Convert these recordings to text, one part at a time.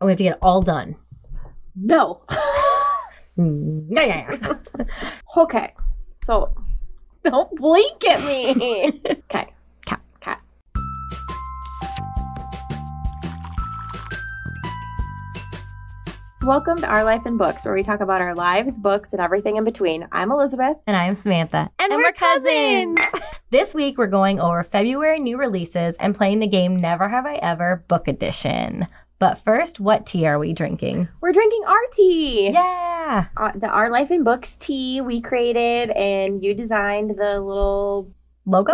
And we have to get it all done. No. Yeah. Okay. So, don't blink at me. Okay. Cat. Welcome to Our Life in Books, where we talk about our lives, books, and everything in between. I'm Elizabeth. And I'm Samantha. And we're cousins. This week, we're going over February new releases and playing the game Never Have I Ever Book Edition. But first, what tea are we drinking? We're drinking our tea. Yeah. The Our Life in Books tea we created, and you designed the little Logo?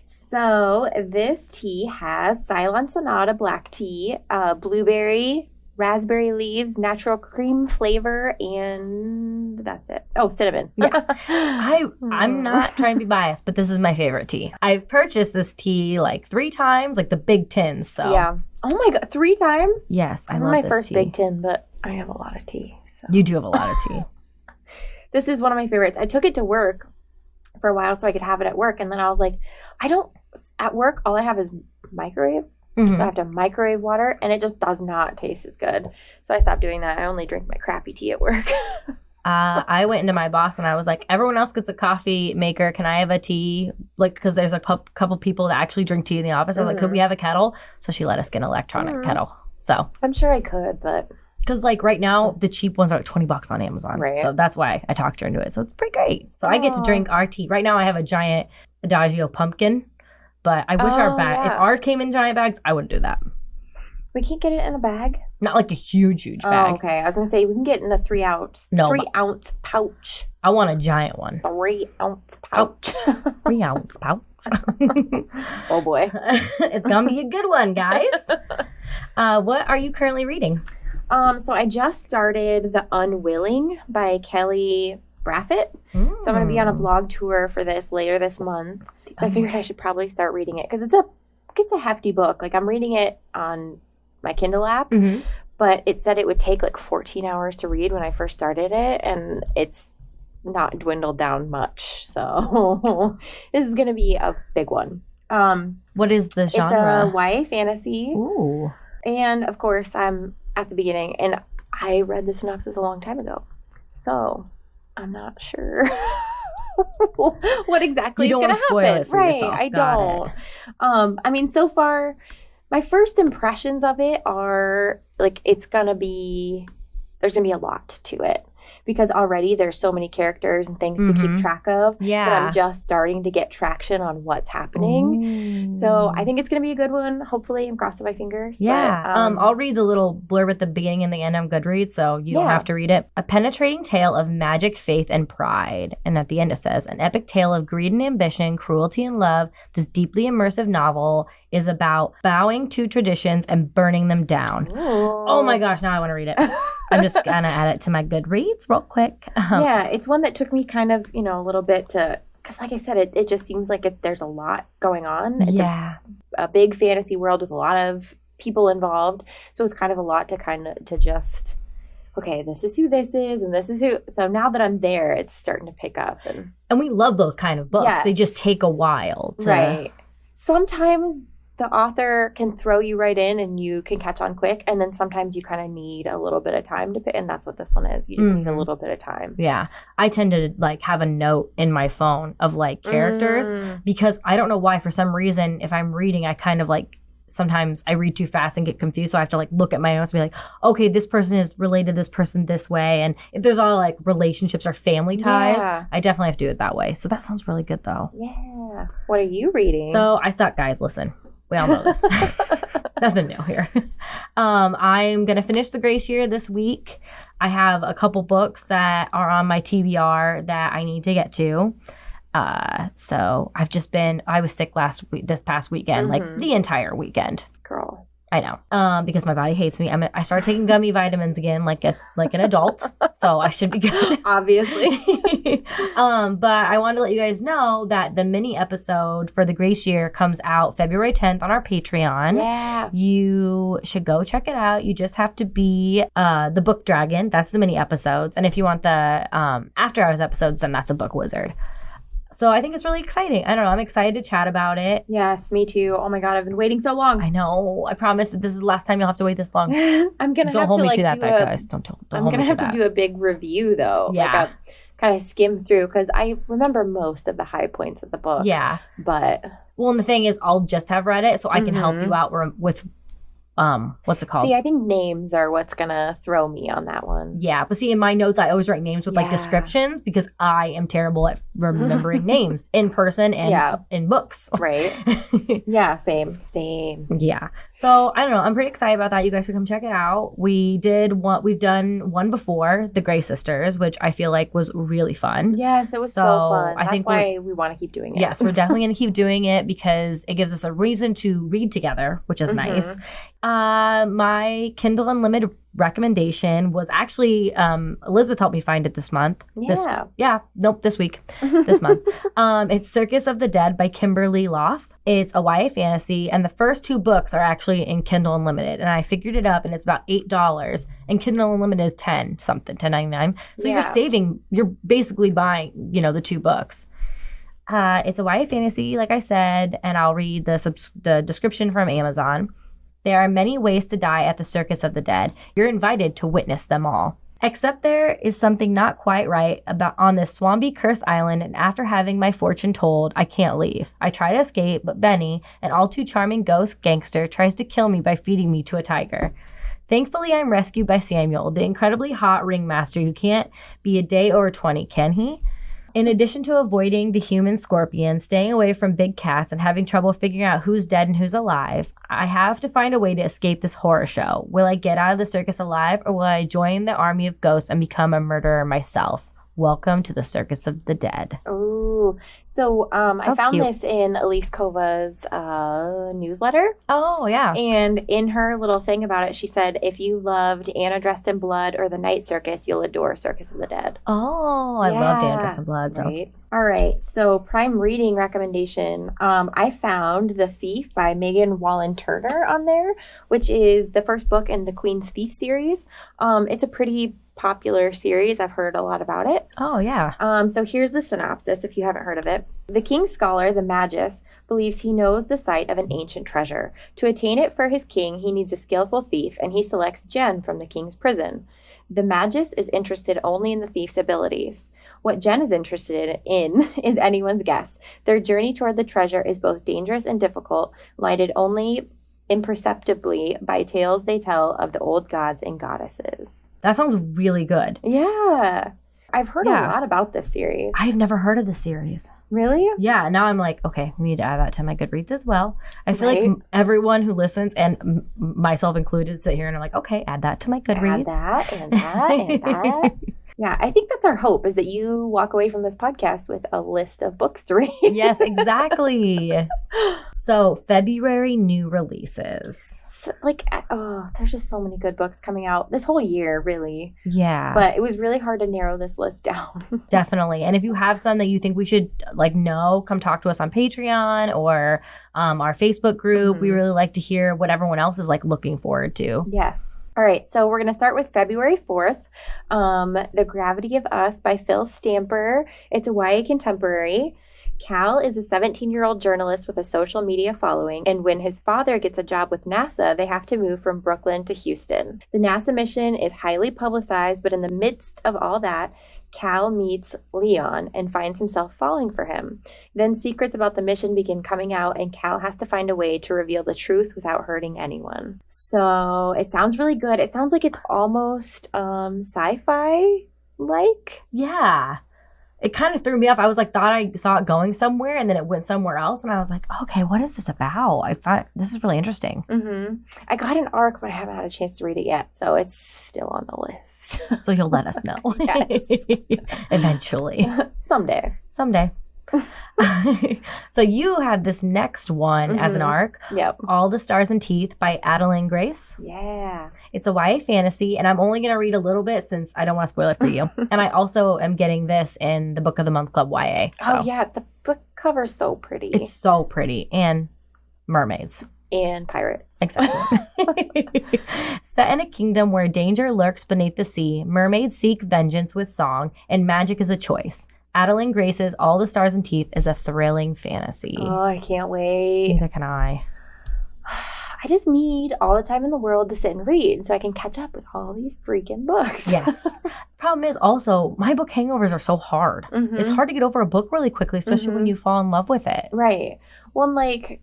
So this tea has Ceylon Sonata black tea, blueberry, raspberry leaves, natural cream flavor, and that's it. Oh, cinnamon. Yeah. I'm not trying to be biased, but this is my favorite tea. I've purchased this tea like 3 times, like the big tins. So Yeah. Oh my God, 3 times? Yes, I love my this first tea. big tin, but I have a lot of tea. So. You do have a lot of tea. This is one of my favorites. I took it to work for a while so I could have it at work, and then I was like, at work, all I have is microwave. Mhm. So I have to microwave water, and it just does not taste as good. So I stopped doing that. I only drink my crappy tea at work. I went into my boss and I was like, everyone else gets a coffee maker. Can I have a tea? Like, because there's a couple people that actually drink tea in the office. I was like, could we have a kettle? So she let us get an electronic kettle. So, I'm sure I could, but because like right now, the cheap ones are like $20 on Amazon. Right. So that's why I talked her into it. So it's pretty great. So I get to drink our tea. Right now I have a giant Adagio pumpkin, but I wish our bag, if ours came in giant bags, I wouldn't do that. we can't get it in a bag. Not like a huge bag. Oh, okay. I was gonna say we can get it in a 3 ounce. No, 3 ounce pouch. I want a giant one. 3 ounce pouch. 3 ounce pouch. Oh boy. It's gonna be a good one, guys. What are you currently reading? So I just started The Unwilling by Kelly Braffett. So I'm going to be on a blog tour for this later this month. So I figured I should probably start reading it because it's a hefty book. Like I'm reading it on my Kindle app, but it said it would take like 14 hours to read when I first started it, and it's not dwindled down much. So this is going to be a big one. What is the genre? It's a YA fantasy. Ooh. And of course, I'm at the beginning, and I read the synopsis a long time ago. So I'm not sure what exactly is going to happen. Spoil it for right, yourself. I Got don't. it. I mean, so far, my first impressions of it are like there's going to be a lot to it. Because already there's so many characters and things to keep track of that I'm just starting to get traction on what's happening. Ooh. So I think it's going to be a good one. Hopefully, I'm crossing my fingers. Yeah. But, I'll read the little blurb at the beginning and the end on Goodreads, so you don't have to read it. A penetrating tale of magic, faith, and pride. And at the end it says, an epic tale of greed and ambition, cruelty and love. This deeply immersive novel is about bowing to traditions and burning them down. Oh my gosh, now I want to read it. I'm just going to add it to my Goodreads real quick. Yeah, it's one that took me kind of, a little bit to, because like I said, it just seems like there's a lot going on. It's a big fantasy world with a lot of people involved. So it's kind of a lot to just, okay, this is who this is and this is who. So now that I'm there, it's starting to pick up. And we love those kind of books. Yes. They just take a while to... Right. Sometimes the author can throw you right in and you can catch on quick, and then sometimes you kind of need a little bit of time to fit, and that's what this one is. You just need a little bit of time. Yeah. I tend to like have a note in my phone of like characters because I don't know why, for some reason, if I'm reading, I kind of like sometimes I read too fast and get confused, so I have to like look at my notes and be like, okay, this person is related to this person this way, and if there's all like relationships or family ties, I definitely have to do it that way. So that sounds really good though. Yeah. What are you reading? So I suck, guys. Listen. We all know this. Nothing new here. I'm going to finish The Grace Year this week. I have a couple books that are on my TBR that I need to get to. So I was sick this past weekend, like the entire weekend. Girl. I know. Because my body hates me. I started taking gummy vitamins again, like an adult. So I should be good. Obviously. But I wanted to let you guys know that the mini episode for The Grace Year comes out February 10th on our Patreon. Yeah. You should go check it out. You just have to be the Book Dragon. That's the mini episodes. And if you want the After Hours episodes, then that's a Book Wizard. So I think it's really exciting. I don't know. I'm excited to chat about it. Yes, me too. Oh my God, I've been waiting so long. I know. I promise that this is the last time you'll have to wait this long. I'm going to have hold to me like to that, do guys. Don't I'm hold going me to to have that. to do a big review though. Yeah. Like kind of skim through because I remember most of the high points of the book. Yeah. But. Well, and the thing is, I'll just have read it so I can help you out with what's it called? See, I think names are what's gonna throw me on that one. Yeah, but see, in my notes, I always write names with like descriptions because I am terrible at remembering names in person and in books. Right. Yeah, same. Yeah. So I don't know. I'm pretty excited about that. You guys should come check it out. We've done one before, The Grey Sisters, which I feel like was really fun. Yes, it was so fun. I think that's why we want to keep doing it. Yes, we're definitely going to keep doing it because it gives us a reason to read together, which is nice. My Kindle Unlimited recommendation was actually Elizabeth helped me find it this month. This week. This month. It's Circus of the Dead by Kimberly Loth. It's a YA fantasy, and the first 2 books are actually in Kindle Unlimited. And I figured it up, and it's about $8, and Kindle Unlimited is $10.99. So you're basically buying, the 2 books. It's a YA fantasy, like I said, and I'll read the description from Amazon. There are many ways to die at the Circus of the Dead. You're invited to witness them all. Except there is something not quite right on this swampy cursed island, and after having my fortune told, I can't leave. I try to escape, but Benny, an all too charming ghost gangster, tries to kill me by feeding me to a tiger. Thankfully, I'm rescued by Samuel, the incredibly hot ringmaster who can't be a day over 20, can he? In addition to avoiding the human scorpion, staying away from big cats, and having trouble figuring out who's dead and who's alive, I have to find a way to escape this horror show. Will I get out of the circus alive, or will I join the army of ghosts and become a murderer myself? Welcome to the Circus of the Dead. Ooh. So I found this in Elise Kova's newsletter. Oh, yeah. And in her little thing about it, she said, if you loved Anna Dressed in Blood or The Night Circus, you'll adore Circus of the Dead. Oh, I loved Anna Dressed in Blood. So. Right. All right. So prime reading recommendation. I found The Thief by Megan Wallen Turner on there, which is the first book in the Queen's Thief series. It's a pretty popular series. I've heard a lot about it. Oh, yeah. So here's the synopsis if you haven't heard of it. The king's scholar, the Magus, believes he knows the site of an ancient treasure. To attain it for his king, he needs a skillful thief, and he selects Jen from the king's prison. The Magus is interested only in the thief's abilities. What Jen is interested in is anyone's guess. Their journey toward the treasure is both dangerous and difficult, lighted only imperceptibly by tales they tell of the old gods and goddesses. That sounds really good. Yeah. I've heard a lot about this series. I've never heard of the series. Really? Yeah. Now I'm like, okay, we need to add that to my Goodreads as well. I feel like everyone who listens, and myself included, sit here and I'm like, okay, add that to my Goodreads. Add that and that and that. Yeah, I think that's our hope, is that you walk away from this podcast with a list of books to read. Yes, exactly. So, February new releases. There's just so many good books coming out this whole year, really. Yeah. But it was really hard to narrow this list down. Definitely. And if you have some that you think we should know, come talk to us on Patreon or our Facebook group. Mm-hmm. We really like to hear what everyone else is looking forward to. Yes. All right, so we're going to start with February 4th, The Gravity of Us by Phil Stamper. It's a YA contemporary. Cal is a 17-year-old journalist with a social media following, and when his father gets a job with NASA, they have to move from Brooklyn to Houston. The NASA mission is highly publicized, but in the midst of all that, Cal meets Leon and finds himself falling for him. Then secrets about the mission begin coming out, and Cal has to find a way to reveal the truth without hurting anyone. So it sounds really good. It sounds like it's almost sci-fi-like. Yeah. It kind of threw me off. I was thought I saw it going somewhere, and then it went somewhere else, and I was like, okay, what is this about? I thought this is really interesting. Mm-hmm. I got an arc, but I haven't had a chance to read it yet, so it's still on the list. So you'll let us know. Yes. Eventually. Someday. So you have this next one as an arc. Yep. All the Stars and Teeth by Adeline Grace. Yeah. It's a YA fantasy, and I'm only going to read a little bit since I don't want to spoil it for you. And I also am getting this in the Book of the Month Club YA. So. Oh, yeah. The book cover's so pretty. It's so pretty. And mermaids. And pirates. Exactly. Set in a kingdom where danger lurks beneath the sea, mermaids seek vengeance with song, and magic is a choice. Adeline Grace's All the Stars and Teeth is a thrilling fantasy. Oh, I can't wait. Neither can I. I just need all the time in the world to sit and read so I can catch up with all these freaking books. Yes. Problem is also, my book hangovers are so hard. Mm-hmm. It's hard to get over a book really quickly, especially when you fall in love with it. Right. Well, like,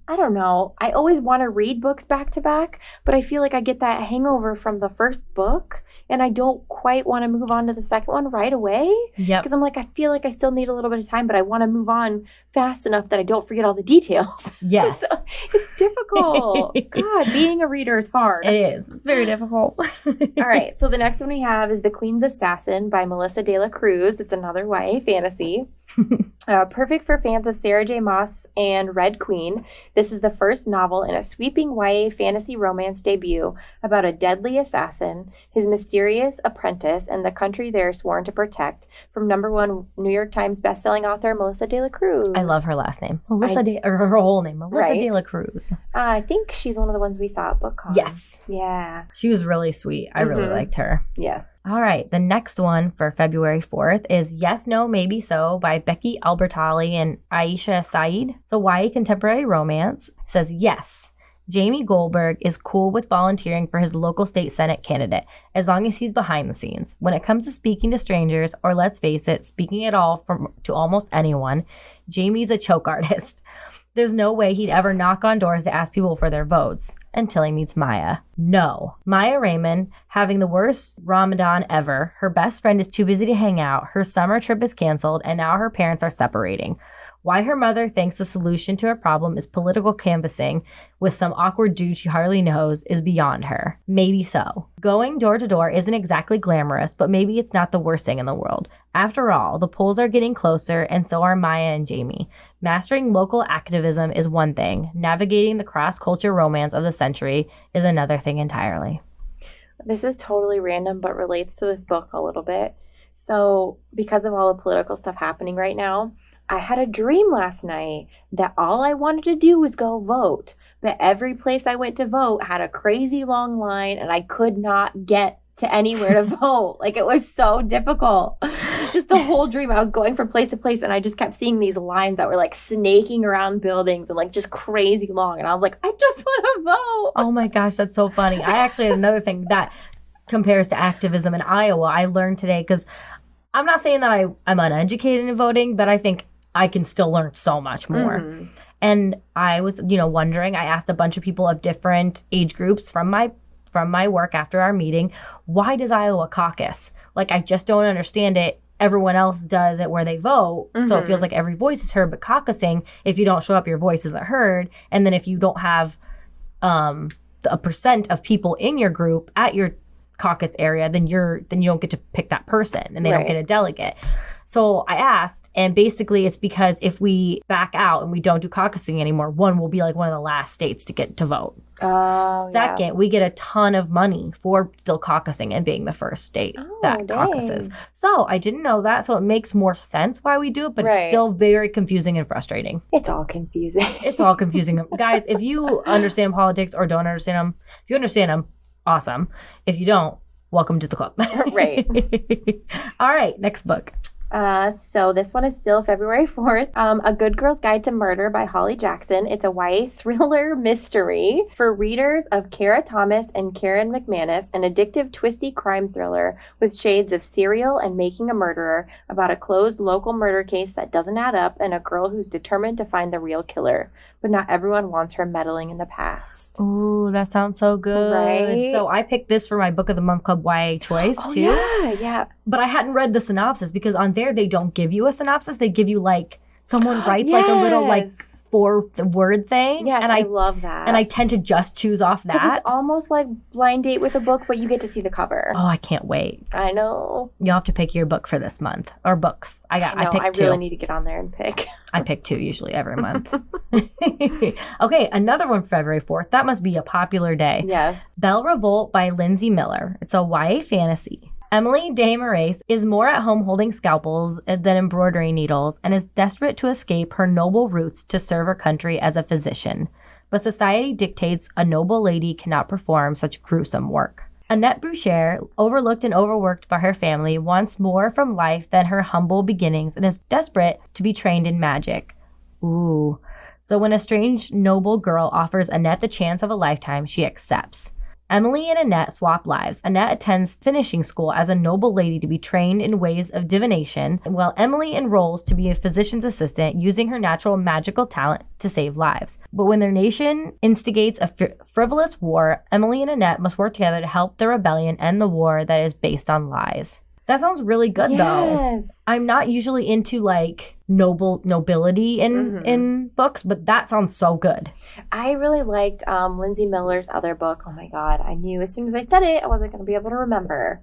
I don't know. I always want to read books back to back, but I feel like I get that hangover from the first book, and I don't quite want to move on to the second one right away. Yep. Because I'm like, I feel like I still need a little bit of time, but I want to move on fast enough that I don't forget all the details. Yes. So it's difficult. God, being a reader is hard. It is. It's very difficult. All right. So the next one we have is The Queen's Assassin by Melissa de la Cruz. It's another YA fantasy. Perfect for fans of Sarah J. Maas and Red Queen. This is the first novel in a sweeping YA fantasy romance debut about a deadly assassin, his mysterious apprentice, and the country they're sworn to protect. From #1 New York Times bestselling author Melissa de la Cruz. I love her last name. Or her whole name, Melissa Right. de la Cruz. I think she's one of the ones we saw at BookCon. Yes. Yeah. She was really sweet. I really liked her. Yes. All right. The next one for February 4th is Yes, No, Maybe So by Becky Albertalli and Aisha Saeed. It's a YA contemporary romance. It says, yes, Jamie Goldberg is cool with volunteering for his local state senate candidate, as long as he's behind the scenes. When it comes to speaking to strangers, or let's face it, speaking at all to almost anyone, Jamie's a choke artist. There's no way he'd ever knock on doors to ask people for their votes until he meets Maya. No. Maya Raymond, having the worst Ramadan ever. Her best friend is too busy to hang out. Her summer trip is canceled, and now her parents are separating. Why her mother thinks the solution to her problem is political canvassing with some awkward dude she hardly knows is beyond her. Maybe so. Going door to door isn't exactly glamorous, but maybe it's not the worst thing in the world. After all, the polls are getting closer, and so are Maya and Jamie. Mastering local activism is one thing. Navigating the cross-culture romance of the century is another thing entirely. This is totally random, but relates to this book a little bit. So, because of all the political stuff happening right now, I had a dream last night that all I wanted to do was go vote. But every place I went to vote had a crazy long line, and I could not get to anywhere to vote. Like, it was so difficult. Just the whole dream. I was going from place to place, and I just kept seeing these lines that were like snaking around buildings and like just crazy long. And I was like, I just want to vote. Oh my gosh, that's so funny. I actually had another thing that compares to activism in Iowa. I learned today, because I'm not saying that I'm uneducated in voting, but I think I can still learn so much more. Mm-hmm. And I was, wondering, I asked a bunch of people of different age groups from my work after our meeting, why does Iowa caucus? Like, I just don't understand it. Everyone else does it where they vote. Mm-hmm. So it feels like every voice is heard, but caucusing, if you don't show up, your voice isn't heard. And then if you don't have a percent of people in your group at your caucus area, then you don't get to pick that person, and they don't get a delegate. So I asked, and basically it's because if we back out and we don't do caucusing anymore, one will be like one of the last states to get to vote. Second, we get a ton of money for still caucusing and being the first state that caucuses. So I didn't know that, so it makes more sense why we do it, but it's still very confusing and frustrating. It's all confusing. It's all confusing. Guys, if you understand politics or don't understand them, if you understand them, awesome. If you don't, welcome to the club. Right. All right, next book. So this one is still February 4th. A Good Girl's Guide to Murder by Holly Jackson. It's a YA thriller mystery for readers of Kara Thomas and Karen McManus, an addictive, twisty crime thriller with shades of Serial and Making a Murderer about a closed local murder case that doesn't add up and a girl who's determined to find the real killer. But not everyone wants her meddling in the past. Ooh, that sounds so good. Right? So I picked this for my Book of the Month Club YA choice, too. Yeah. But I hadn't read the synopsis, because on there they don't give you a synopsis. They give you like, someone writes like a little like 4-word thing. Yes, and I love that. And I tend to just choose off that. Because it's almost like blind date with a book, but you get to see the cover. Oh, I can't wait. I know. You'll have to pick your book for this month. Or books. I picked 2. I really need to get on there and pick. I pick 2 usually every month. Okay, another one for February 4th. That must be a popular day. Yes. Belle Revolt by Lindsay Miller. It's a YA fantasy. Emily Desmarais is more at home holding scalpels than embroidery needles, and is desperate to escape her noble roots to serve her country as a physician. But society dictates a noble lady cannot perform such gruesome work. Annette Boucher, overlooked and overworked by her family, wants more from life than her humble beginnings and is desperate to be trained in magic. Ooh. So when a strange, noble girl offers Annette the chance of a lifetime, she accepts. Emily and Annette swap lives. Annette attends finishing school as a noble lady to be trained in ways of divination, while Emily enrolls to be a physician's assistant, using her natural magical talent to save lives. But when their nation instigates a frivolous war, Emily and Annette must work together to help the rebellion end the war that is based on lies. That sounds really good, though. I'm not usually into like nobility in books, but that sounds so good. I really liked Lindsay Miller's other book. Oh my God. I knew as soon as I said it, I wasn't going to be able to remember.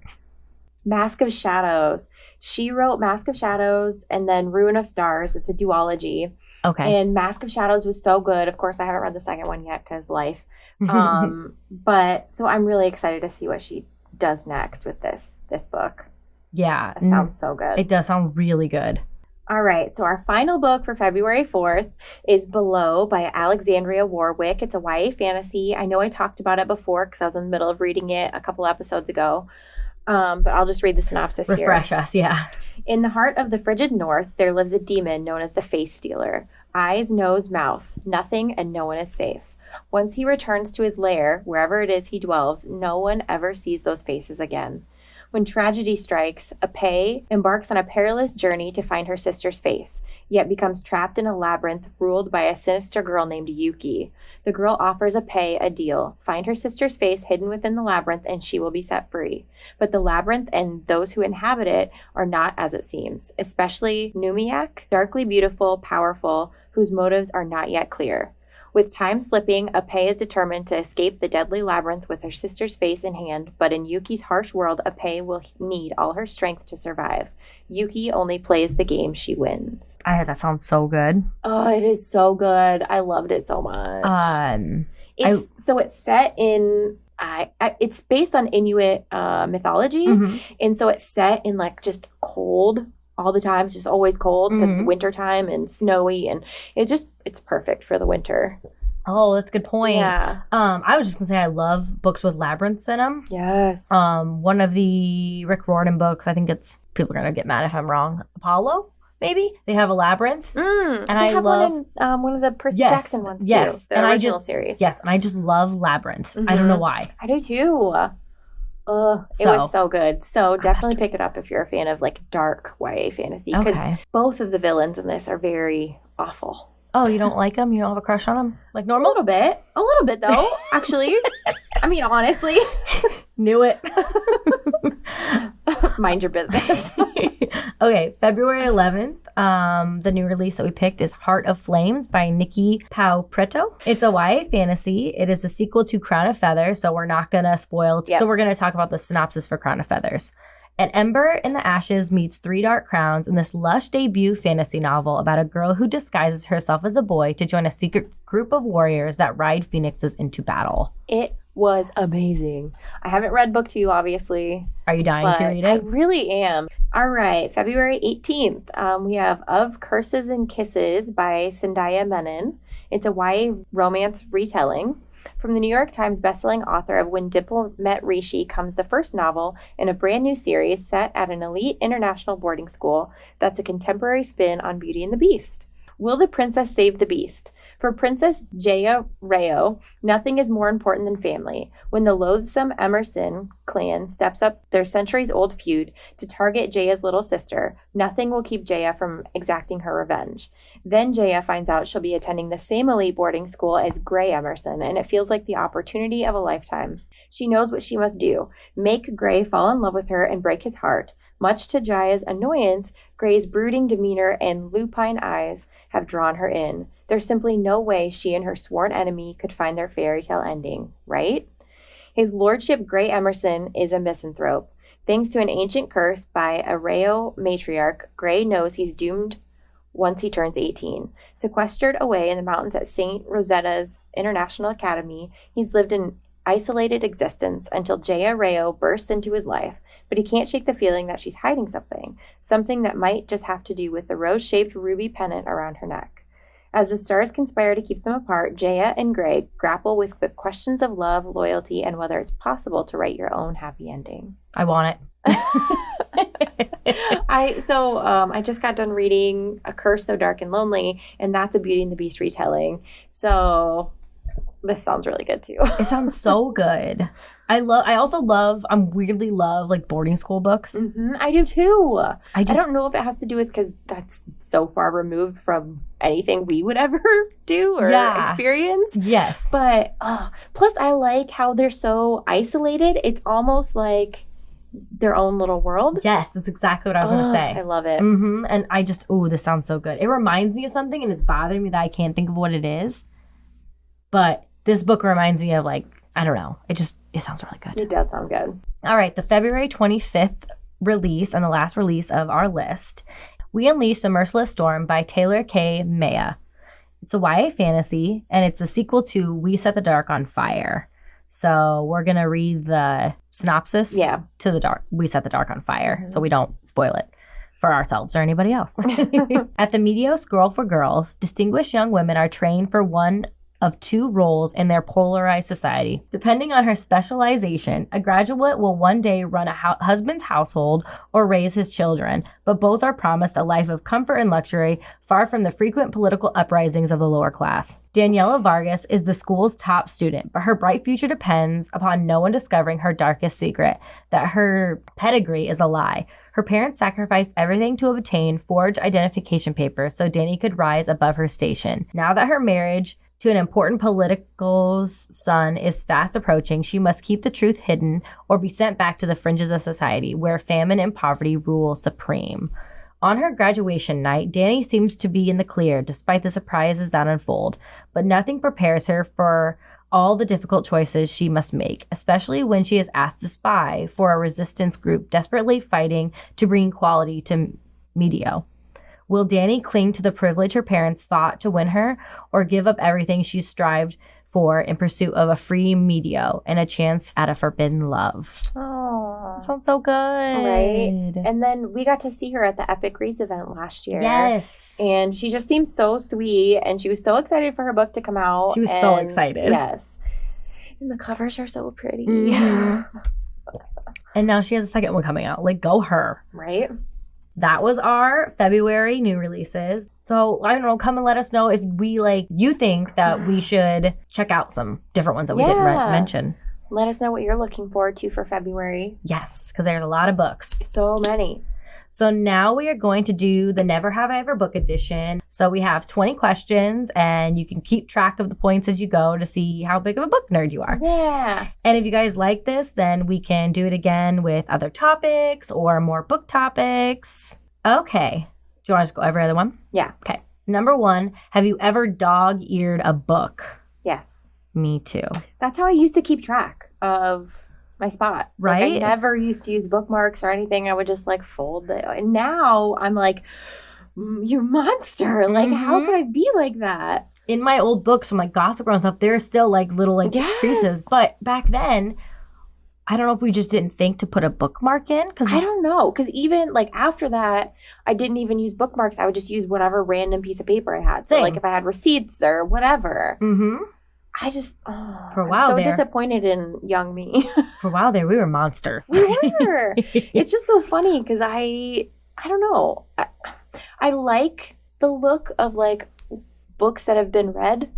Mask of Shadows. She wrote Mask of Shadows and then Ruin of Stars. It's a duology. Okay. And Mask of Shadows was so good. Of course, I haven't read the second one yet because life. But so I'm really excited to see what she does next with this book. Yeah. It sounds so good. It does sound really good. All right. So our final book for February 4th is Below by Alexandria Warwick. It's a YA fantasy. I know I talked about it before because I was in the middle of reading it a couple episodes ago. But I'll just read the synopsis here. Refresh us, yeah. In the heart of the frigid north, there lives a demon known as the Face Stealer. Eyes, nose, mouth, nothing and no one is safe. Once he returns to his lair, wherever it is he dwells, no one ever sees those faces again. When tragedy strikes, Apei embarks on a perilous journey to find her sister's face, yet becomes trapped in a labyrinth ruled by a sinister girl named Yuki. The girl offers Apei a deal: find her sister's face hidden within the labyrinth and she will be set free. But the labyrinth and those who inhabit it are not as it seems, especially Numiak, darkly beautiful, powerful, whose motives are not yet clear. With time slipping, Apei is determined to escape the deadly labyrinth with her sister's face in hand, but in Yuki's harsh world, Apei will need all her strength to survive. Yuki only plays the game she wins. That sounds so good. Oh, it is so good. I loved it so much. It's set in... it's based on Inuit mythology, and so it's set in like just cold all the time. It's just always cold because it's wintertime and snowy, and it's perfect for the winter. Oh, that's a good point. Yeah. I was just gonna say I love books with labyrinths in them. Yes. One of the Rick Riordan books, I think it's, people are gonna get mad if I'm wrong, Apollo, maybe? They have a labyrinth. And I love one of the Percy Jackson ones too. Yes. The original series. Yes, and I just love labyrinths. I don't know why. I do too. It was so good. So definitely pick it up if you're a fan of like dark YA fantasy, because both of the villains in this are very awful. Oh, you don't like them? You don't have a crush on them? Like normal? A little bit though, actually. I mean, honestly. Knew it. Mind your business. Okay, February 11th, the new release that we picked is Heart of Flames by Nikki Pau Preto. It's a YA fantasy. It is a sequel to Crown of Feathers, so we're not going to spoil. Yep. So we're going to talk about the synopsis for Crown of Feathers. An ember in the ashes meets three dark crowns in this lush debut fantasy novel about a girl who disguises herself as a boy to join a secret group of warriors that ride phoenixes into battle. It was amazing. I haven't read book 2, obviously. Are you dying to read it? I really am. All right, February 18th, we have Of Curses and Kisses by Sandhya Menon. It's a YA romance retelling. From the New York Times bestselling author of When Dimple Met Rishi comes the first novel in a brand new series set at an elite international boarding school that's a contemporary spin on Beauty and the Beast. Will the princess save the beast? For Princess Jaya Rayo, nothing is more important than family. When the loathsome Emerson clan steps up their centuries-old feud to target Jaya's little sister, nothing will keep Jaya from exacting her revenge. Then Jaya finds out she'll be attending the same elite boarding school as Gray Emerson, and it feels like the opportunity of a lifetime. She knows what she must do: make Gray fall in love with her and break his heart. Much to Jaya's annoyance, Gray's brooding demeanor and lupine eyes have drawn her in. There's simply no way she and her sworn enemy could find their fairy tale ending, right? His lordship Gray Emerson is a misanthrope. Thanks to an ancient curse by a Rayo matriarch, Gray knows he's doomed once he turns 18. Sequestered away in the mountains at St. Rosetta's International Academy, he's lived an isolated existence until Jaya Rayo bursts into his life. But he can't shake the feeling that she's hiding something that might just have to do with the rose-shaped ruby pendant around her neck. As the stars conspire to keep them apart, Jaya and Greg grapple with the questions of love, loyalty, and whether it's possible to write your own happy ending. I want it. I just got done reading A Curse So Dark and Lonely, and that's a Beauty and the Beast retelling. So this sounds really good too. It sounds so good. I weirdly love like boarding school books. Mm-hmm, I do too. I don't know if it has to do with because that's so far removed from anything we would ever do or experience. Yes. But plus I like how they're so isolated. It's almost like their own little world. Yes, that's exactly what I was going to say. I love it. Mm-hmm. And I just, this sounds so good. It reminds me of something and it's bothering me that I can't think of what it is. But this book reminds me of like, I don't know. It sounds really good. It does sound good. All right. The February 25th release and the last release of our list, We Unleashed a Merciless Storm by Taylor K. Maya. It's a YA fantasy and it's a sequel to We Set the Dark on Fire. So we're going to read the synopsis to the dark. We Set the Dark on Fire so we don't spoil it for ourselves or anybody else. At the Meteor School for Girls, distinguished young women are trained for one of two roles in their polarized society. Depending on her specialization, a graduate will one day run a husband's household or raise his children, but both are promised a life of comfort and luxury, far from the frequent political uprisings of the lower class. Daniela Vargas is the school's top student, but her bright future depends upon no one discovering her darkest secret, that her pedigree is a lie. Her parents sacrificed everything to obtain forged identification papers so Danny could rise above her station. Now that her marriage to an important political's son is fast approaching, she must keep the truth hidden or be sent back to the fringes of society, where famine and poverty rule supreme. On her graduation night, Danny seems to be in the clear despite the surprises that unfold, but nothing prepares her for all the difficult choices she must make, especially when she is asked to spy for a resistance group desperately fighting to bring equality to Medio. Will Danny cling to the privilege her parents fought to win her, or give up everything she strived for in pursuit of a free Medio and a chance at a forbidden love? Oh, sounds so good. Right. And then we got to see her at the Epic Reads event last year. Yes. And she just seemed so sweet, and she was so excited for her book to come out. She was so excited. Yes. And the covers are so pretty. Mm-hmm. And now she has a second one coming out. Like, go her. Right? That was our February new releases. So, I don't know, come and let us know if you think that we should check out some different ones that we didn't mention. Let us know what you're looking forward to for February. Yes, because there's a lot of books. So many. So now we are going to do the Never Have I Ever book edition. So we have 20 questions and you can keep track of the points as you go to see how big of a book nerd you are. Yeah. And if you guys like this, then we can do it again with other topics or more book topics. Okay. Do you want to just go every other one? Yeah. Okay. Number 1, have you ever dog-eared a book? Yes. Me too. That's how I used to keep track of my spot. Right? Like, I never used to use bookmarks or anything. I would just fold it. And now I'm like, you monster. Like, how could I be like that? In my old books from Gossip Girl and stuff, there's still little creases. But back then, I don't know if we just didn't think to put a bookmark in. I don't know. Because even after that, I didn't even use bookmarks. I would just use whatever random piece of paper I had. So if I had receipts or whatever. Mm-hmm. I just, for a while I'm so disappointed in young me. For a while there, we were monsters. We were. It's just so funny because I don't know. I like the look of books that have been read.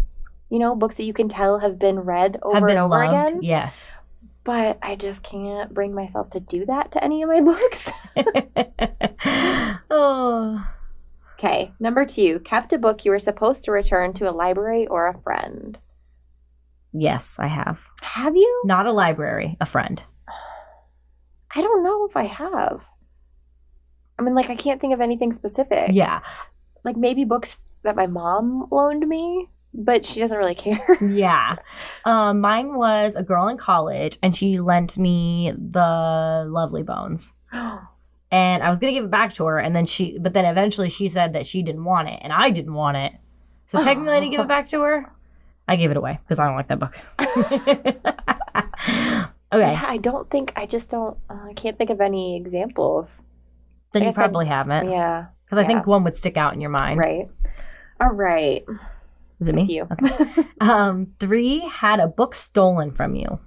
You know, books that you can tell have been read over and over again. Yes. But I just can't bring myself to do that to any of my books. Oh. Okay, number 2. Kept a book you were supposed to return to a library or a friend. Yes, I have. Have you? Not a library, a friend. I don't know if I have. I mean, I can't think of anything specific. Yeah. Maybe books that my mom loaned me, but she doesn't really care. Yeah. Mine was a girl in college, and she lent me the Lovely Bones. And I was going to give it back to her, and then eventually she said that she didn't want it, and I didn't want it. So technically I didn't give it back to her. I gave it away because I don't like that book. Okay. Yeah, I can't think of any examples. Then you probably haven't. Yeah. Because I think one would stick out in your mind. Right. All right. Is it me? It's you. Okay. 3, had a book stolen from you.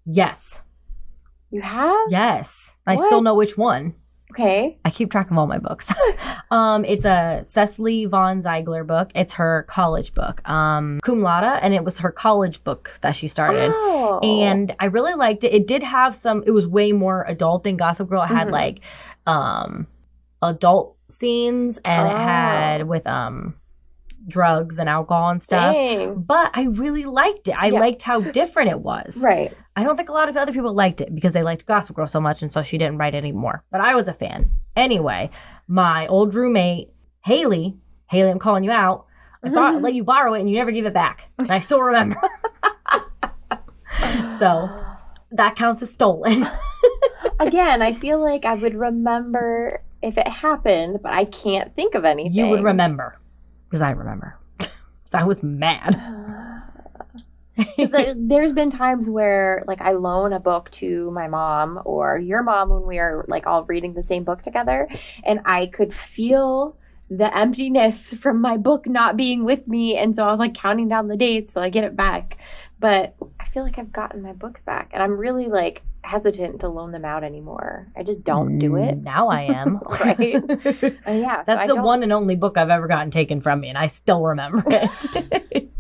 Yes. You have? Yes. I What? still know which one. Okay. I keep track of all my books. It's a Cecily von Ziegler book. It's her college book, Cum Laude, and it was her college book that she started. Oh. And I really liked it. It did have it was way more adult than Gossip Girl. It had like adult scenes, and it had with drugs and alcohol and stuff. Dang. But I really liked it. I liked how different it was. Right. I don't think a lot of other people liked it because they liked Gossip Girl so much, and so she didn't write anymore. But I was a I Anyway, my old roommate, Haley, I'm calling you out. I let you borrow it and you never give it back. And I still remember. So that counts as stolen. Again, I feel like I would remember if it happened, but I can't think of anything. You would remember. Because I remember. I was mad. There's been times where like I loan a book to my mom or your mom when we are like all reading the same book together, and I could feel the emptiness from my book not being with me, and so I was like counting down the days till I get it back. But I feel like I've gotten my books back, and I'm really like hesitant to loan them out anymore. I just don't do it. Now I am. Right? Yeah. That's the one and only book I've ever gotten taken from me, and I still remember it.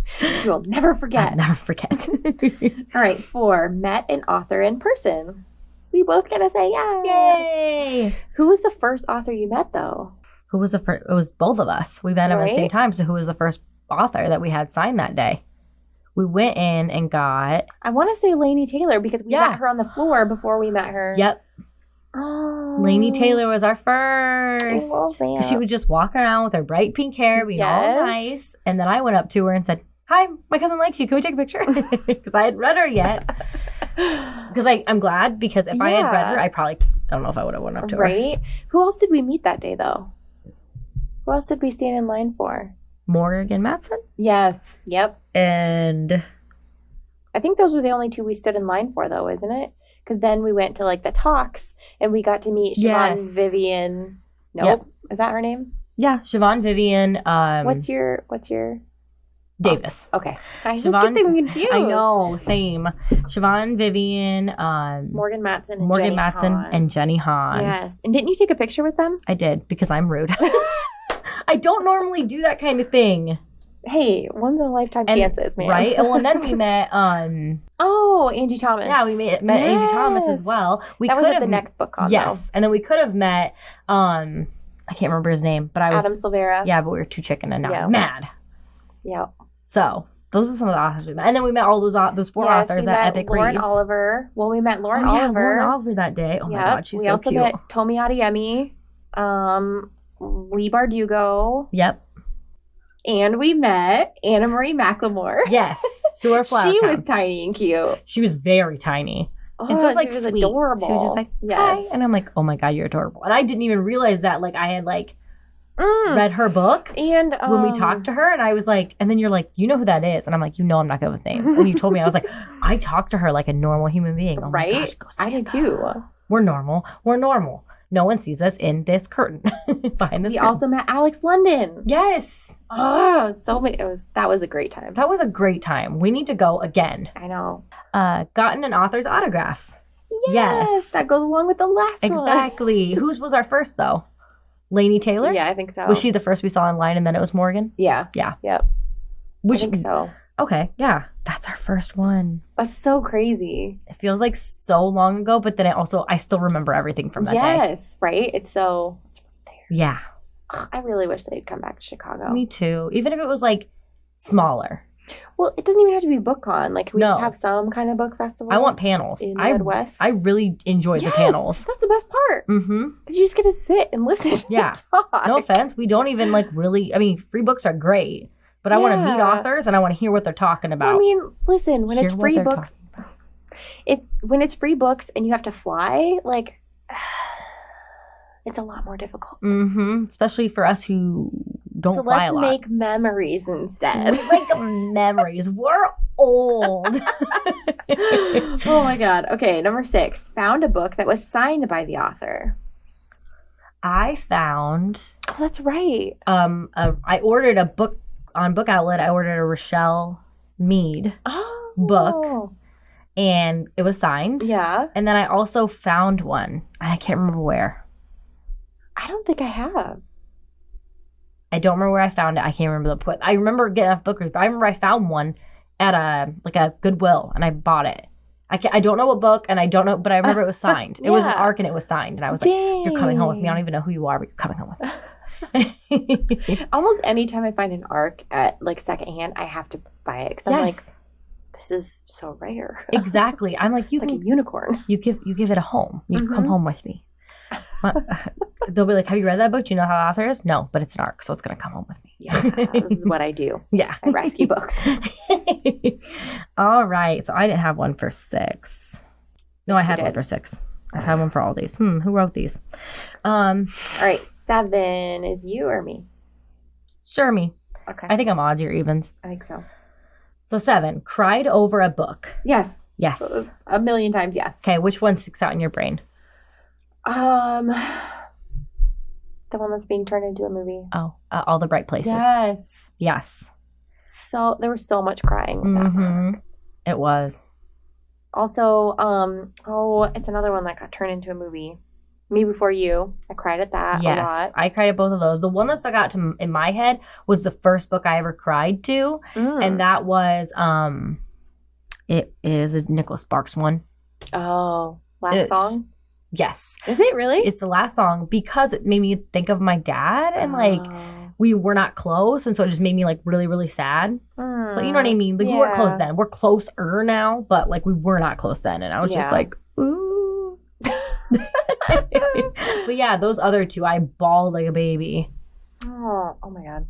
You'll never forget. I'll never forget. All right, 4, met an author in person. We both gotta say yeah. Yay! Who was the first author you met, though? Who was the first? It was both of us. We met him at the same time. So who was the first author that we had signed that day? We went in and got... I want to say Laini Taylor because we met her on the floor before we met her. Yep. Oh. Laini Taylor was our first. I love that. 'Cause she would just walk around with her bright pink hair, being all nice. And then I went up to her and said, "Hi, my cousin likes you. Can we take a picture?" Because I hadn't read her yet. Because I'm glad, because if I had read her, I don't know if I would have went up to her. Right? Who else did we meet that day, though? Who else did we stand in line for? Morgan Matson? Yes. Yep. And I think those were the only 2 we stood in line for, though, isn't it? Because then we went to like the talks and we got to meet Siobhan Vivian. Nope. Yep. Is that her name? Yeah, Siobhan Vivian. What's your Davis. Okay. I just get them confused. I know, same. Siobhan Vivian, Morgan Matson and Jenny Han. Yes. And didn't you take a picture with them? I did, because I'm rude. I don't normally do that kind of thing. Hey, once in a lifetime chances, man. Right? Well, and then we met Angie Thomas. Yeah, we met Angie Thomas as well. That was at the next book con, yes. Though. And then we could have met I can't remember his name, but Adam Silvera. Yeah, but we were too chicken and now mad. Yeah. So those are some of the authors we met. And then we met all those 4 authors at Epic Lauren Reads. Oliver. Well, we met Lauren Oliver. Lauren Oliver that day. Oh my God, she's so cute. We also met Tomi Adeyemi, Lee Bardugo. Yep. And we met Anna Marie McLemore. Yes. She wore a flower She crown. was tiny and cute. She was very tiny. Oh, and so it was like she was sweet. Adorable. She was just like, hi. And I'm like, oh my God, you're adorable. And I didn't even realize that like I had like read her book. And when we talked to her, and I was like, and then you're like, you know who that is? And I'm like, you know I'm not good with names. And you told me, I was like, I talked to her like a normal human being. Oh right? My gosh, go I did too. We're normal. We're normal. No one sees us in this curtain. Behind this curtain. We also met Alex London. Yes. Oh, so many. That was a great time. That was a great time. We need to go again. I know. Gotten an author's autograph. Yes. That goes along with the last one. Exactly. Whose was our first, though? Laini Taylor? Yeah, I think so. Was she the first we saw online and then it was Morgan? Yeah. Yeah. Yep. I think so. Okay, yeah. That's our first one. That's so crazy. It feels like so long ago, but then I still remember everything from that day. Yes, right? It's right there. Yeah. Ugh, I really wish they'd come back to Chicago. Me too. Even if it was like smaller. Well, it doesn't even have to be BookCon. Like, can we just have some kind of book festival? I want panels. In the Midwest. I really enjoy the panels. That's the best part. Mm-hmm. Because you just get to sit and listen. Yeah. And talk. No offense. We don't even like really, I mean, free books are great, but I want to meet authors and I want to hear what they're talking about. I mean, listen, when it's free books, when it's free books and you have to fly, like, it's a lot more difficult. Mm-hmm. Especially for us who don't fly a lot. So let's make memories instead. Like memories. We're old. Oh my God. Okay, number 6. Found a book that was signed by the author. I found... Oh, that's right. I ordered a book on Book Outlet, I ordered a Rochelle Mead book, and it was signed. Yeah. And then I also found one. I can't remember where. I don't think I have. I don't remember where I found it. I can't remember the put. I remember getting off Book Read, but I remember I found one at a Goodwill, and I bought it. I don't know what book, and I don't know, but I remember it was signed. It was an ARC, and it was signed. And I was like, you're coming home with me. I don't even know who you are, but you're coming home with me. Almost anytime I find an ARC at like secondhand, I have to buy it because I'm like, this is so rare. Exactly. I'm like, it's like a unicorn. You give it a home. You come home with me. They'll be like, have you read that book? Do you know how the author is? No, but it's an ARC, so it's going to come home with me. Yeah, this is what I do. Yeah. I rescue books. All right. So I didn't have one for 6. No, I had one for 6. I've had one for all these. Who wrote these? All right. 7 is you or me? Sure, me. Okay. I think I'm odds or evens. I think so. So 7, cried over a book. Yes. Yes. A million times yes. Okay, which one sticks out in your brain? The one that's being turned into a movie. Oh, All the Bright Places. Yes. Yes. So there was so much crying with that book. It was. Also, it's another one that got turned into a movie. Me Before You. I cried at that a lot. Yes, I cried at both of those. The one that stuck out in my head was the first book I ever cried to, and that was it is a Nicholas Sparks one. Oh, Last Song? Yes. Is it really? It's the last song because it made me think of my dad, and like we were not close, and so it just made me like really, really sad. So you know what I mean? Like we weren't close then. We're closer now, but like we were not close then, and I was just like, ooh. But yeah, those other two, I bawled like a baby. Oh my God.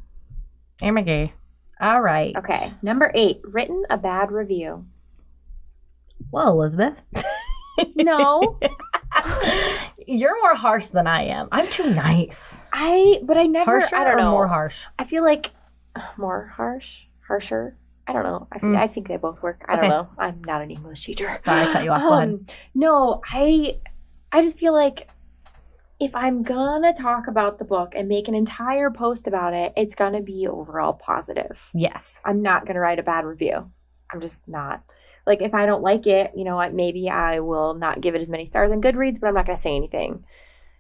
I'm gay. All right. Okay. Number 8, written a bad review. Well, Elizabeth. No. You're more harsh than I am. I'm too nice. But I never. Harsher I don't know. Or more harsh? I feel like more harsher. I don't know. I think they both work. I don't know. I'm not an English teacher. Sorry, I cut you off. Go ahead. No, I just feel like if I'm gonna talk about the book and make an entire post about it, it's gonna be overall positive. Yes. I'm not gonna write a bad review. I'm just not. Like, if I don't like it, you know what, maybe I will not give it as many stars on Goodreads, but I'm not going to say anything.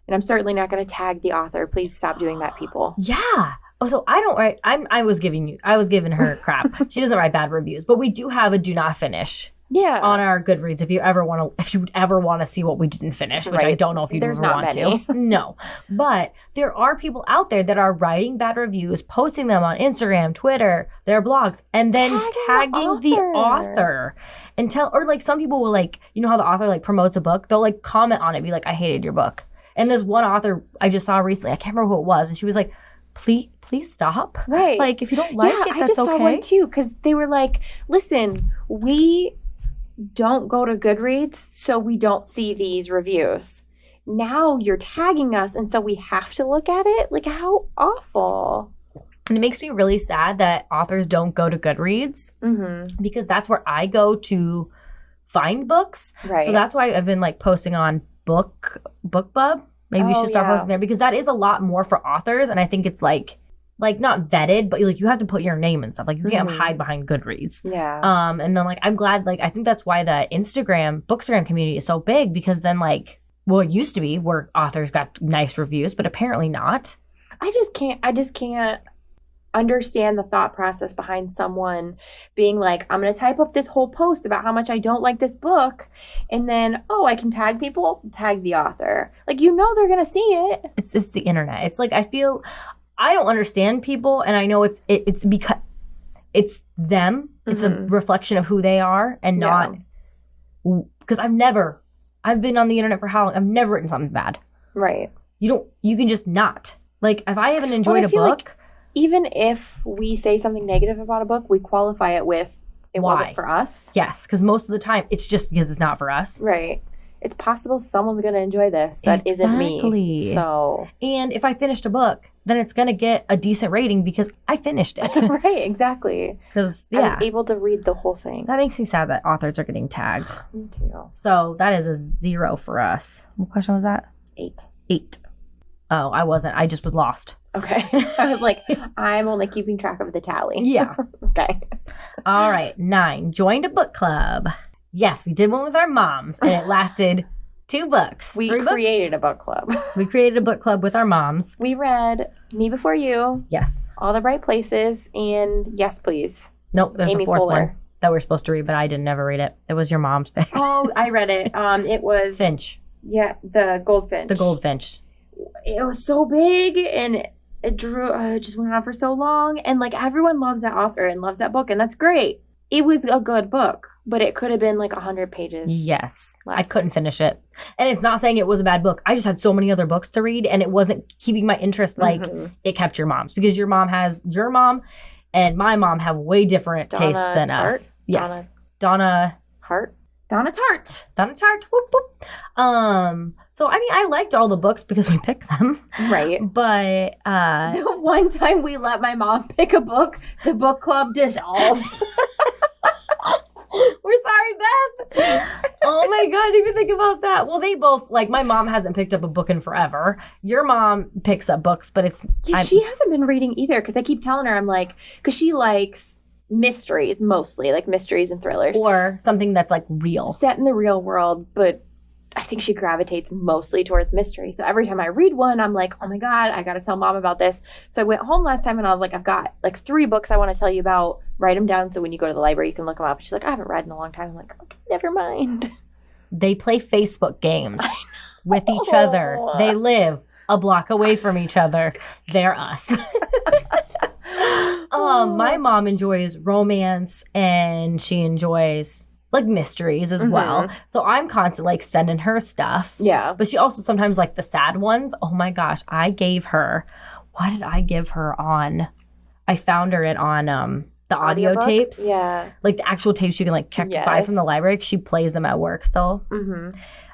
And I'm certainly not going to tag the author. Please stop doing that, people. Yeah. Oh, so I don't write. I was giving her crap. She doesn't write bad reviews, but we do have a do not finish. Yeah. On our Goodreads, if you ever want to see what we didn't finish, which I don't know if you'd ever want to. No. But there are people out there that are writing bad reviews, posting them on Instagram, Twitter, their blogs, and then tagging the author. And or like some people will like, you know how the author like promotes a book? They'll like comment on it, be like, I hated your book. And this one author I just saw recently, I can't remember who it was, and she was like, please stop. Right. Like if you don't like it, that's okay. I just saw one too, because they were like, listen, we don't go to Goodreads, so we don't see these reviews. Now you're tagging us, and so we have to look at it? Like, how awful. And it makes me really sad that authors don't go to Goodreads because that's where I go to find books. Right. So that's why I've been like posting on BookBub. Maybe you should start posting there because that is a lot more for authors, and I think it's like not vetted, but like you have to put your name and stuff. Like you can't hide behind Goodreads. Yeah. And then like I'm glad, like I think that's why the Bookstagram community is so big, because then like, well, it used to be where authors got nice reviews, but apparently not. I just can't understand the thought process behind someone being like, I'm going to type up this whole post about how much I don't like this book, and then, I can tag people, tag the author. Like, you know, they're going to see it. It's the internet. It's like, I don't understand people, and I know it's because it's them. It's a reflection of who they are, and not because I've been on the internet for how long? I've never written something bad. Right. You can just not. Like, if I haven't enjoyed a book. Like even if we say something negative about a book, we qualify it with it wasn't for us. Yes, because most of the time it's just because it's not for us. Right. It's possible someone's going to enjoy this that isn't me. So, and if I finished a book, then it's going to get a decent rating because I finished it. Right, exactly. Because I was able to read the whole thing. That makes me sad that authors are getting tagged. Me too. So that is a 0 for us. What question was that? 8. 8. Oh, I wasn't. I just was lost. Okay. I was like, I'm only keeping track of the tally. Yeah. Okay. All right. 9. Joined a book club. Yes, we did one with our moms, and it lasted 2 books. We 3 created books. a book club. We created a book club with our moms. We read Me Before You, Yes. All the Bright Places, and Yes, Please. Nope, there's Amy a 4th Poehler. one that we're supposed to read, but I didn't never read it. It was your mom's pick. Oh, I read it. It was Finch. the Goldfinch. The Goldfinch. It was so big, and it just went on for so long, and like everyone loves that author and loves that book, and that's great. It was a good book, but it could have been like 100 pages. Yes. less. I couldn't finish it. And it's not saying it was a bad book. I just had so many other books to read, and it wasn't keeping my interest like it kept your mom's. Because your mom and my mom have way different Donna tastes than Tartt? us. Yes. Donna Tart. Whoop, whoop. So I mean I liked all the books because we picked them. Right. But The one time we let my mom pick a book, the book club dissolved. we're sorry, Beth. Oh my God, I didn't even think about that. Well, they both, like, my mom hasn't picked up a book in forever. Your mom picks up books, but She hasn't been reading either, because I keep telling her, I'm like, because she likes mysteries mostly, like mysteries and thrillers. or something that's like real. Set in the real world, but I think she gravitates mostly towards mystery. So every time I read one, I'm like, oh my God, I got to tell mom about this. So I went home last time and I was like, I've got like 3 books I want to tell you about. Write them down so when you go to the library, you can look them up. She's like, I haven't read in a long time. I'm like, okay, never mind. They play Facebook games with each other. They live a block away from each other. They're us. My mom enjoys romance and she enjoys like mysteries as well. So I'm constantly like sending her stuff. Yeah. But she also sometimes like the sad ones. Oh my gosh, what did I give her on? I found her it on the audio Audiobook? tapes. Yeah. Like the actual tapes you can like check buy from the library. She plays them at work still.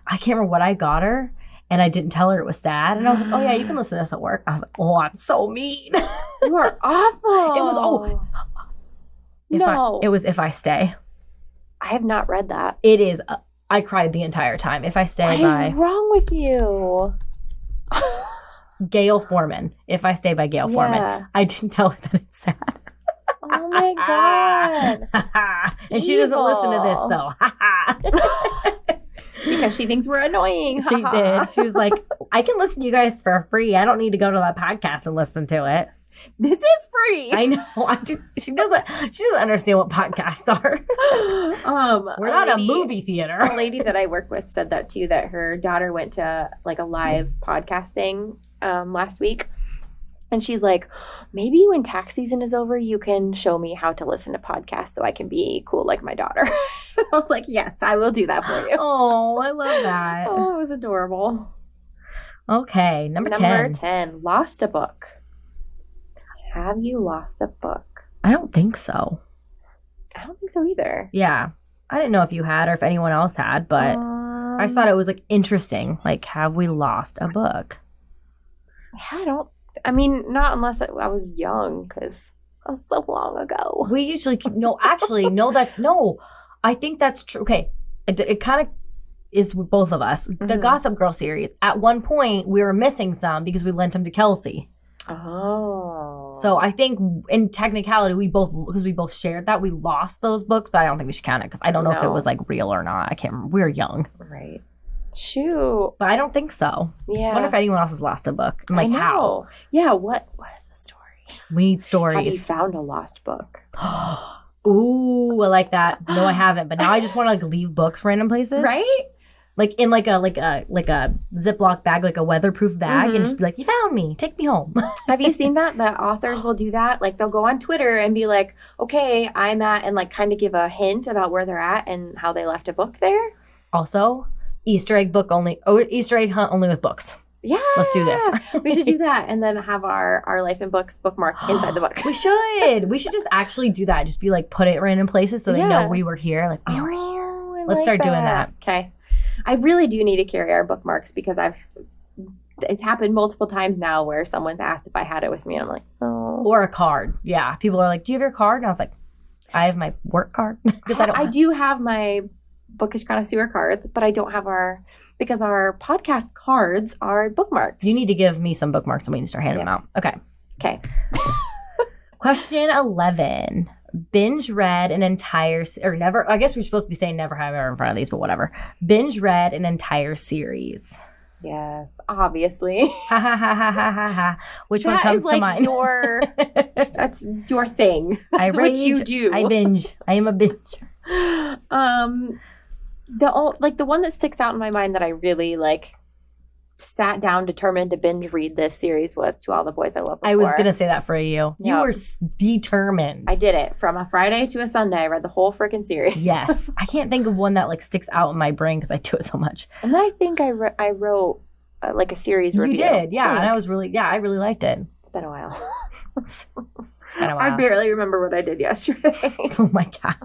I can't remember what I got her. And I didn't tell her it was sad. And I was like, oh yeah, you can listen to this at work. I was like, oh, I'm so mean. You are awful. It was, it was If I Stay. I have not read that. It is. I cried the entire time. If I Stay What is wrong with you? Gail Foreman. If I Stay by Gail Foreman. I didn't tell her that it's sad. Oh my God. And she doesn't listen to this, so. Because she thinks we're annoying. She did. She was like, I can listen to you guys for free. I don't need to go to that podcast and listen to it. This is free. I know. She doesn't understand what podcasts are. We're not a movie theater. A lady that I work with said that too, that her daughter went to like a live podcast thing last week. And she's like, maybe when tax season is over, you can show me how to listen to podcasts so I can be cool like my daughter. I was like, yes, I will do that for you. Oh, I love that. Oh, it was adorable. Okay, number 10. Lost a book. Have you lost a book? I don't think so. I don't think so either. Yeah. I didn't know if you had or if anyone else had, but I just thought it was like interesting. Like, have we lost a book? Yeah, I mean, not unless I was young, because that was so long ago. We usually keep, I think that's true. Okay. It kind of is with both of us. The Gossip Girl series. At one point, we were missing some because we lent them to Kelsey. Oh. So I think in technicality, because we both shared that, we lost those books, but I don't think we should count it because I don't know if it was like real or not. I can't remember. We were young. Right. Shoot. But I don't think so. Yeah. I wonder if anyone else has lost a book. I'm like, how? Yeah, what is the story? We need stories. Have you found a lost book? Ooh, I like that. No, I haven't. But now I just want to like leave books random places. Right? Like in like a Ziploc bag, like a weatherproof bag, and just be like, you found me. Take me home. Have you seen that? The authors will do that. Like they'll go on Twitter and be like, okay, I'm at, and like kind of give a hint about where they're at and how they left a book there. Also, Easter egg hunt only with books. Yeah. Let's do this. We should do that and then have our Life in Books bookmark inside the book. We should. We should just actually do that. Just be like, put it random places so they know we were here. Like, we were here. Let's start doing that. Okay. I really do need to carry our bookmarks because it's happened multiple times now where someone's asked if I had it with me and I'm like, oh. Or a card. Yeah. People are like, do you have your card? And I was like, I have my work card. Because I do have my Bookish Connoisseur cards, but I don't have because our podcast cards are bookmarks. You need to give me some bookmarks and we need to start handing them out. Okay. Okay. Question 11. Binge read an entire, or never, I guess we're supposed to be saying never have ever in front of these, but whatever. Binge read an entire series. Yes, obviously. Ha ha ha ha ha ha ha. Which one comes to mind? That's your thing. That's rage, what you do. I binge. I am a binge. The one that sticks out in my mind that I really sat down determined to binge read this series was To All the Boys I Loved Before. I was going to say that for you. You Yep. were determined. I did it. From a Friday to a Sunday, I read the whole freaking series. Yes. I can't think of one that sticks out in my brain because I do it so much. And then I think I wrote a series review. You did, yeah. And I really liked it. It's been a while. I barely remember what I did yesterday. Oh my gosh.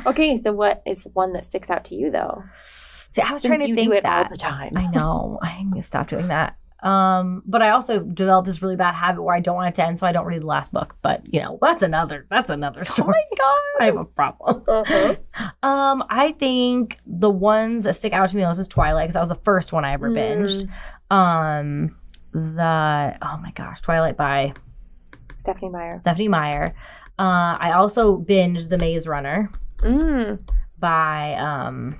Okay, so what is one that sticks out to you though? See, I was trying to think do it that all the time. I know. I need to stop doing that. But I also developed this really bad habit where I don't want it to end, so I don't read the last book. But that's another story. Oh my god, I have a problem. Uh-huh. I think the ones that stick out to me most is Twilight because that was the first one I ever binged. Oh my gosh, Twilight by Stephenie Meyer. I also binged The Maze Runner by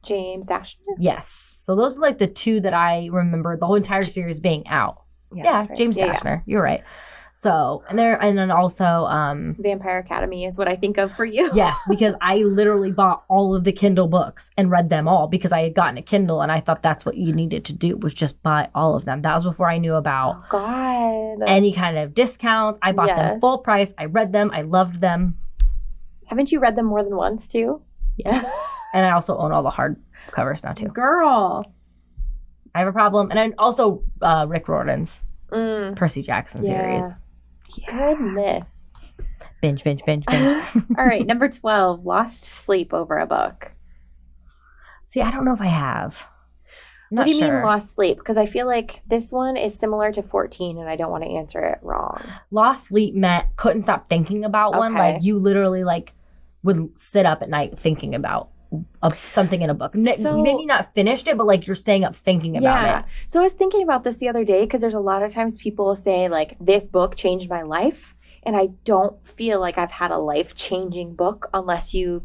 James Dashner. Yes. So those are the two that I remember the whole entire series being out. Yeah, right. James Dashner. Yeah. You're right. So, and then also Vampire Academy is what I think of for you. Yes, because I literally bought all of the Kindle books and read them all because I had gotten a Kindle and I thought that's what you needed to do was just buy all of them. That was before I knew about any kind of discounts. I bought them full price. I read them. I loved them. Haven't you read them more than once too? Yes. And I also own all the hard covers now too. Girl. I have a problem. And then also Rick Riordan's Percy Jackson series. Yeah. Goodness. Binge. All right, number 12, lost sleep over a book. See, I don't know if I have. What do you mean lost sleep? Because I feel like this one is similar to 14 and I don't want to answer it wrong. Lost sleep meant couldn't stop thinking about one. You literally would sit up at night thinking about something in a book. Maybe not finished it, but you're staying up thinking about it. So I was thinking about this the other day because there's a lot of times people say this book changed my life. And I don't feel like I've had a life-changing book unless you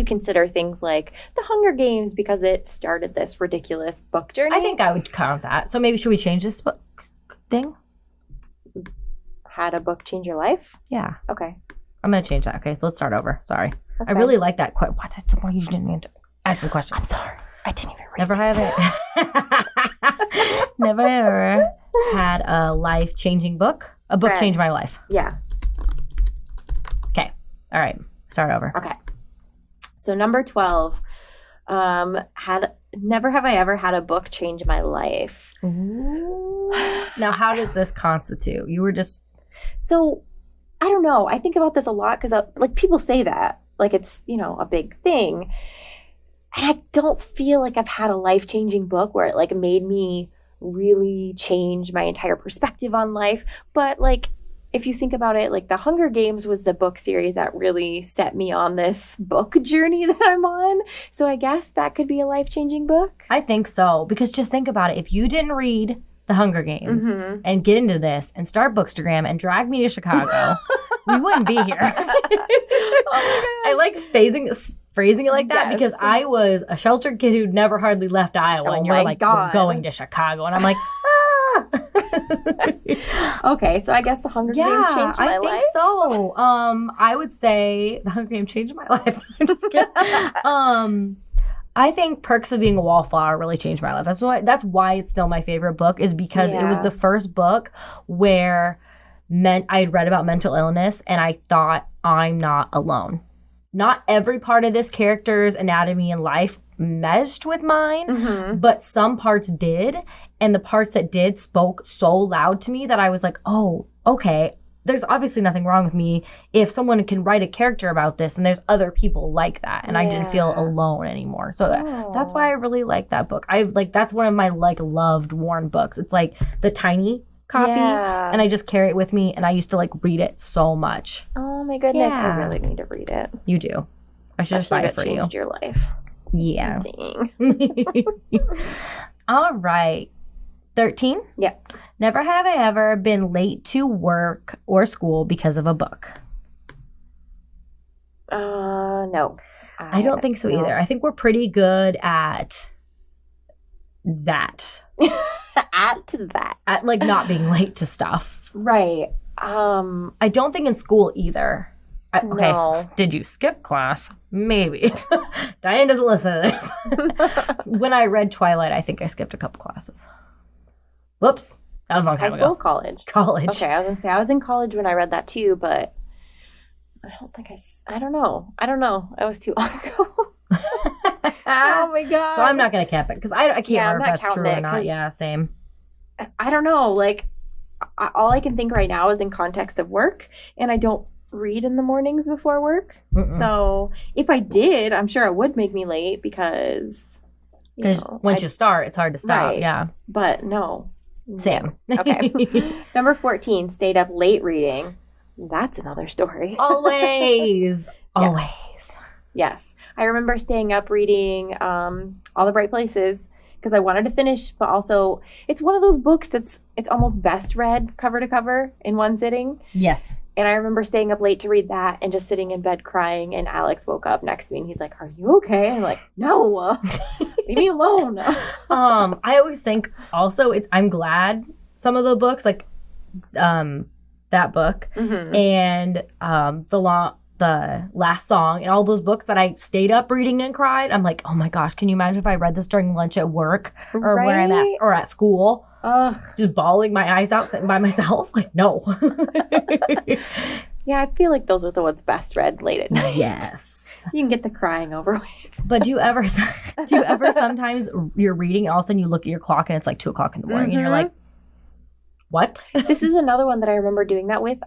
consider things like The Hunger Games because it started this ridiculous book journey. I think I would count that. So maybe should we change this book thing? Had a book change your life? Yeah. Okay. I'm going to change that. Okay, so let's start over. Sorry. That's I really like that question. What? That's why you didn't answer. I had some questions. I'm sorry. I didn't even read Never have it. Never ever had a life-changing book. A book changed my life. Yeah. Okay. All right. Start over. Okay. So number 12, never have I ever had a book change my life. Ooh. Now, how does this constitute? You were just... So, I don't know. I think about this a lot because people say that. It's, a big thing. And I don't feel like I've had a life-changing book where it made me really change my entire perspective on life. But if you think about it, The Hunger Games was the book series that really set me on this book journey that I'm on. So I guess that could be a life-changing book. I think so. Because just think about it. If you didn't read The Hunger Games and get into this and start Bookstagram and drag me to Chicago, we wouldn't be here. I like phrasing it like that because I was a sheltered kid who'd never hardly left Iowa, and you're we're going to Chicago, and I'm like, Okay, so I guess The Hunger Games changed my life. I think so. I would say The Hunger Games changed my life. I'm just kidding. I think Perks of Being a Wallflower really changed my life. That's why it's still my favorite book, is because it was the first book where I had read about mental illness and I thought, I'm not alone. Not every part of this character's anatomy and life meshed with mine, but some parts did. And the parts that did spoke so loud to me that I was like, oh, okay, there's obviously nothing wrong with me if someone can write a character about this and there's other people like that. And I didn't feel alone anymore. So that's why I really like that book. That's one of my loved worn books. It's the tiny copy and I just carry it with me and I used to read it so much. Oh my goodness. I really need to read it. You do. I should just buy it for you. Changed your life. Yeah. Dang. All right. 13? Yeah. Never have I ever been late to work or school because of a book. No. I don't think so either. I think we're pretty good at that. At like not being late to stuff. Right. I don't think in school either. Okay. No. Did you skip class? Maybe. Diane doesn't listen to this. When I read Twilight, I think I skipped a couple classes. Whoops. That was a long time ago. High school, college? College. Okay, I was going to say, I was in college when I read that too, but I don't think I don't know. I was too long ago. Oh my God. So I'm not going to cap it because I can't remember if that's true or not. It, Yeah, same. I don't know. Like, all I can think right now is in context of work, and I don't read in the mornings before work. So if I did, I'm sure it would make me late because once you start, it's hard to stop. Right. Yeah. But no. Same. Okay. Number 14, stayed up late reading. That's another story. Always. Always. Yes. I remember staying up reading All the Bright Places because I wanted to finish, but also it's one of those books it's almost best read cover to cover in one sitting. Yes. And I remember staying up late to read that and just sitting in bed crying, and Alex woke up next to me and he's like, "Are you okay?" And I'm like, "No, leave me alone." I always think also I'm glad some of the books like that book and the last song and all those books that I stayed up reading and cried. I'm like, oh my gosh, can you imagine if I read this during lunch at work or where I'm at or at school? Ugh. Just bawling my eyes out sitting by myself. Like, no. Yeah, I feel like those are the ones best read late at night. Yes. So you can get the crying over with. But do you ever sometimes you're reading and all of a sudden you look at your clock and it's like 2:00 in the morning and you're like, what? This is another one that I remember doing that with,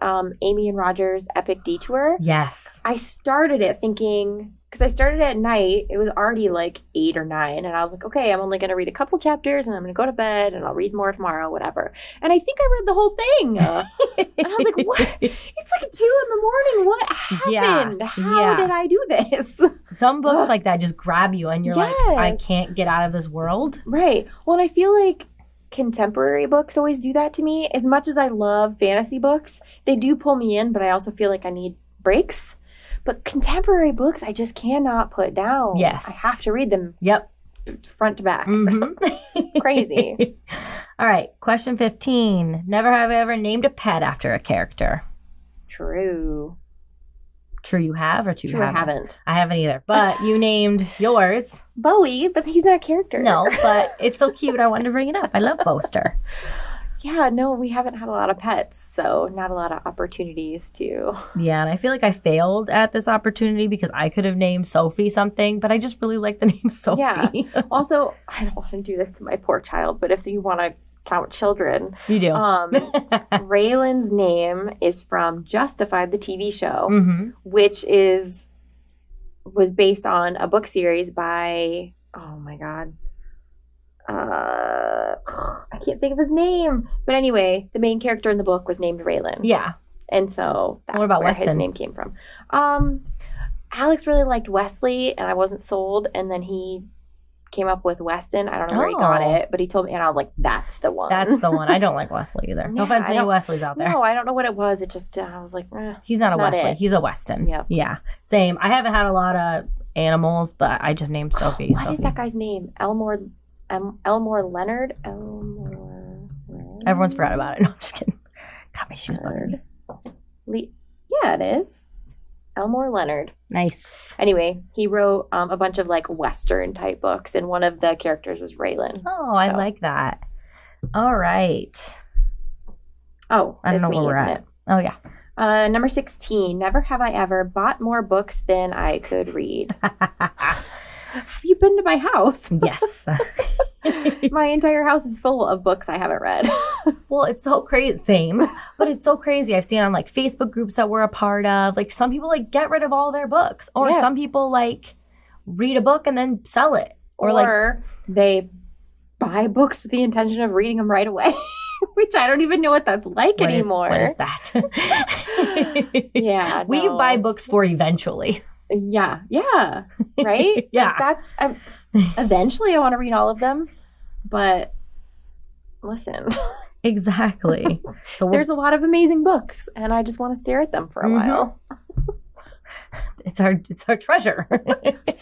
Amy and Roger's Epic Detour. Yes. I started it thinking, because I started at night, it was already like 8 or 9, and I was like, okay, I'm only going to read a couple chapters, and I'm going to go to bed, and I'll read more tomorrow, whatever. And I think I read the whole thing. And I was like, what? It's like 2 in the morning. What happened? How did I do this? Some books like that just grab you, and you're like, I can't get out of this world. Right. Well, and I feel like contemporary books always do that to me. As much as I love fantasy books, they do pull me in, but I also feel like I need breaks. But contemporary books, I just cannot put down. Yes. I have to read them. Yep. Front to back. Crazy. All right. Question 15. Never have I ever named a pet after a character. True. True you have or true you haven't? I haven't either. But you named yours. Bowie, but he's not a character. No, but it's so cute. I wanted to bring it up. I love Boaster. Yeah, no, we haven't had a lot of pets, so not a lot of opportunities to. Yeah, and I feel like I failed at this opportunity because I could have named Sophie something, but I just really like the name Sophie. Yeah. Also, I don't want to do this to my poor child, but if you want to count children. You do. Raylan's name is from Justified, the TV show, which was based on a book series by, oh my God. I can't think of his name. But anyway, the main character in the book was named Raylan. Yeah. And so that's where Weston? His name came from. Alex really liked Wesley, and I wasn't sold. And then he came up with Weston. I don't know where he got it, but he told me, and I was like, that's the one. That's the one. I don't like Wesley either. No offense to any Wesleys out there. No, I don't know what it was. It just, I was like, he's not a Wesley. He's a Weston. Yep. Yeah. Same. I haven't had a lot of animals, but I just named Sophie. What is that guy's name? Elmore Leonard? Everyone's forgot about it. No, I'm just kidding. Got my shoes buttered. Yeah, it is. Elmore Leonard. Nice. Anyway, he wrote a bunch of like Western type books, and one of the characters was Raylan. Oh, I like that. All right. Oh, I don't know where we're at. Oh, yeah. Number 16. Never have I ever bought more books than I could read. Have you been to my house? Yes. My entire house is full of books I haven't read. Well, it's so crazy. Same. But it's so crazy. I've seen on like Facebook groups that we're a part of, like some people like get rid of all their books. Or some people like read a book and then sell it. Or like they buy books with the intention of reading them right away. Which I don't even know what that's like anymore. What is that? Yeah. We buy books for eventually. Yeah. Yeah. Right? Yeah. Like that's eventually I want to read all of them, but listen. Exactly. So there's a lot of amazing books, and I just want to stare at them for a while. It's our treasure.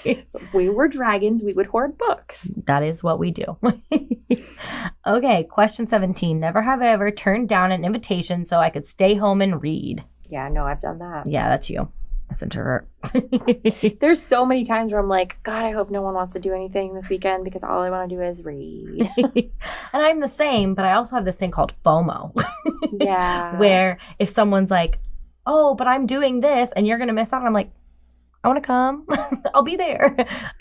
If we were dragons, we would hoard books. That is what we do. Okay, question 17. Never have I ever turned down an invitation so I could stay home and read. Yeah, no, I've done that. Yeah, that's you. That's introvert. There's so many times where I'm like, God, I hope no one wants to do anything this weekend because all I want to do is read. And I'm the same, but I also have this thing called FOMO. Yeah. Where if someone's like, oh, but I'm doing this and you're going to miss out, I'm like, I want to come. I'll be there.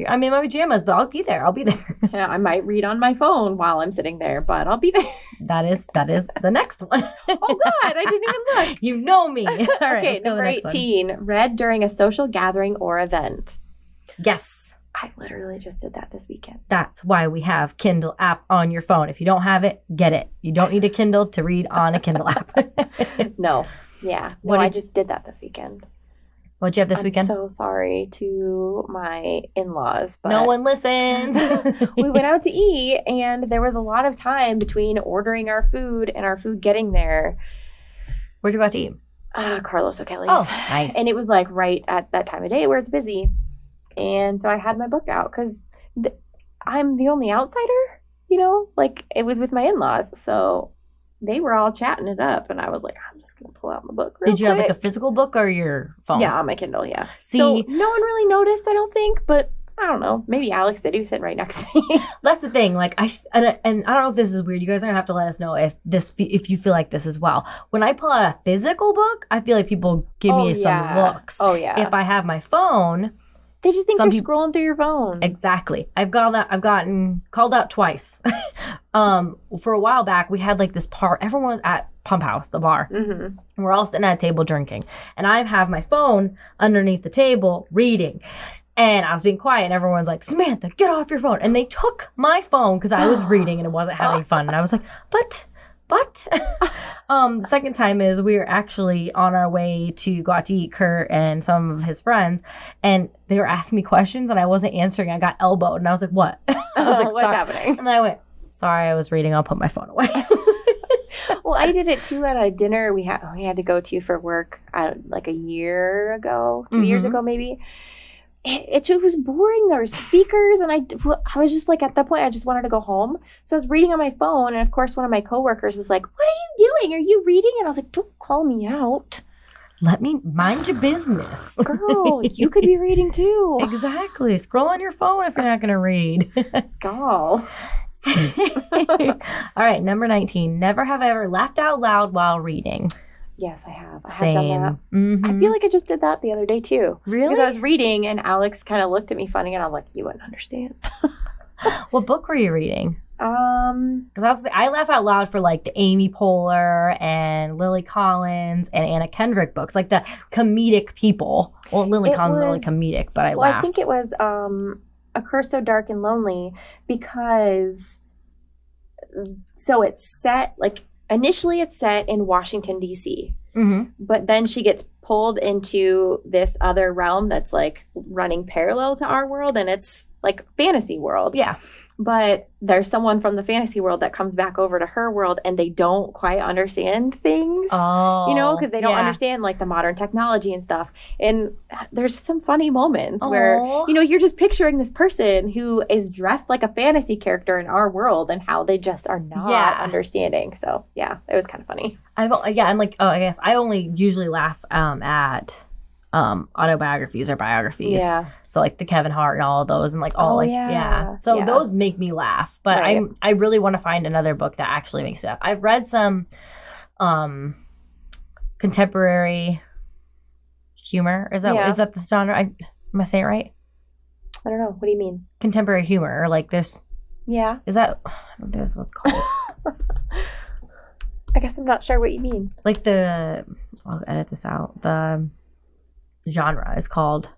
I'm in my pajamas, but I'll be there. Yeah, I might read on my phone while I'm sitting there, but I'll be there. That is the next one. Oh, God, I didn't even look. You know me. All right, okay, number 18. Read during a social gathering or event. Yes. I literally just did that this weekend. That's why we have Kindle app on your phone. If you don't have it, get it. You don't need a Kindle to read on a Kindle app. No. Yeah. I just did that this weekend. What'd you have this weekend? I'm so sorry to my in-laws. But no one listens. We went out to eat, and there was a lot of time between ordering our food and our food getting there. Where'd you go out to eat? Carlos O'Kelly's. Oh, nice. And it was like right at that time of day where it's busy. And so I had my book out because I'm the only outsider, like it was with my in-laws. So they were all chatting it up, and I was like, I'm just going to pull out my book real quick. Did you have like a physical book or your phone? Yeah, on my Kindle, yeah. See, so no one really noticed, I don't think, but I don't know. Maybe Alex did. He was sitting right next to me. That's the thing. Like and I don't know if this is weird. You guys are gonna have to let us know if you feel like this as well. When I pull out a physical book, I feel like people give me some looks. Oh yeah. If I have my phone, they just think you're scrolling through your phone. Exactly. I've gotten called out twice. For a while back, we had like this everyone was at Pump House, the bar. Mm-hmm. We're all sitting at a table drinking. And I have my phone underneath the table reading. And I was being quiet, and everyone's like, Samantha, get off your phone. And they took my phone because I was reading and it wasn't having fun. And I was like, but. The second time is we were actually on our way to go out to eat, Kurt and some of his friends, and they were asking me questions and I wasn't answering. I got elbowed and I was like, what? I was like, what's happening? And I went, sorry, I was reading. I'll put my phone away. Well, I did it too at a dinner we had to go to for work like a year ago, 2 years ago maybe. It was boring. There were speakers, and I was just like, at that point, I just wanted to go home. So I was reading on my phone, and of course, one of my coworkers was like, what are you doing? Are you reading? And I was like, don't call me out. Let me mind your business. Girl, you could be reading too. Exactly. Scroll on your phone if you're not going to read. Go. All right, number 19. Never have I ever laughed out loud while reading. Yes, I have. I Same. have done that. Mm-hmm. I feel like I just did that the other day too. Really? Because I was reading and Alex kind of looked at me funny, and I was like, "You wouldn't understand." What book were you reading? Because I laugh out loud for like the Amy Poehler and Lily Collins and Anna Kendrick books, like the comedic people. Well, Lily Collins isn't really comedic, but I laughed. I think it was A Curse So Dark and Lonely because it's set like. Initially, it's set in Washington, D.C., but then she gets pulled into this other realm that's like running parallel to our world, and it's like fantasy world. Yeah. But there's someone from the fantasy world that comes back over to her world, and they don't quite understand things, because they don't understand like the modern technology and stuff. And there's some funny moments where, you're just picturing this person who is dressed like a fantasy character in our world and how they just are not understanding. So yeah, it was kind of funny. I'm like, I guess I only usually laugh at autobiographies or biographies. Yeah. So like the Kevin Hart and all of those, and like So those make me laugh. But I really want to find another book that actually makes me laugh. I've read some contemporary humor. Is that the genre? Am I saying it right? I don't know. What do you mean? Contemporary humor, or like there's. Yeah. Is that? I don't think that's what it's called. I guess I'm not sure what you mean. Like I'll edit this out. The genre is called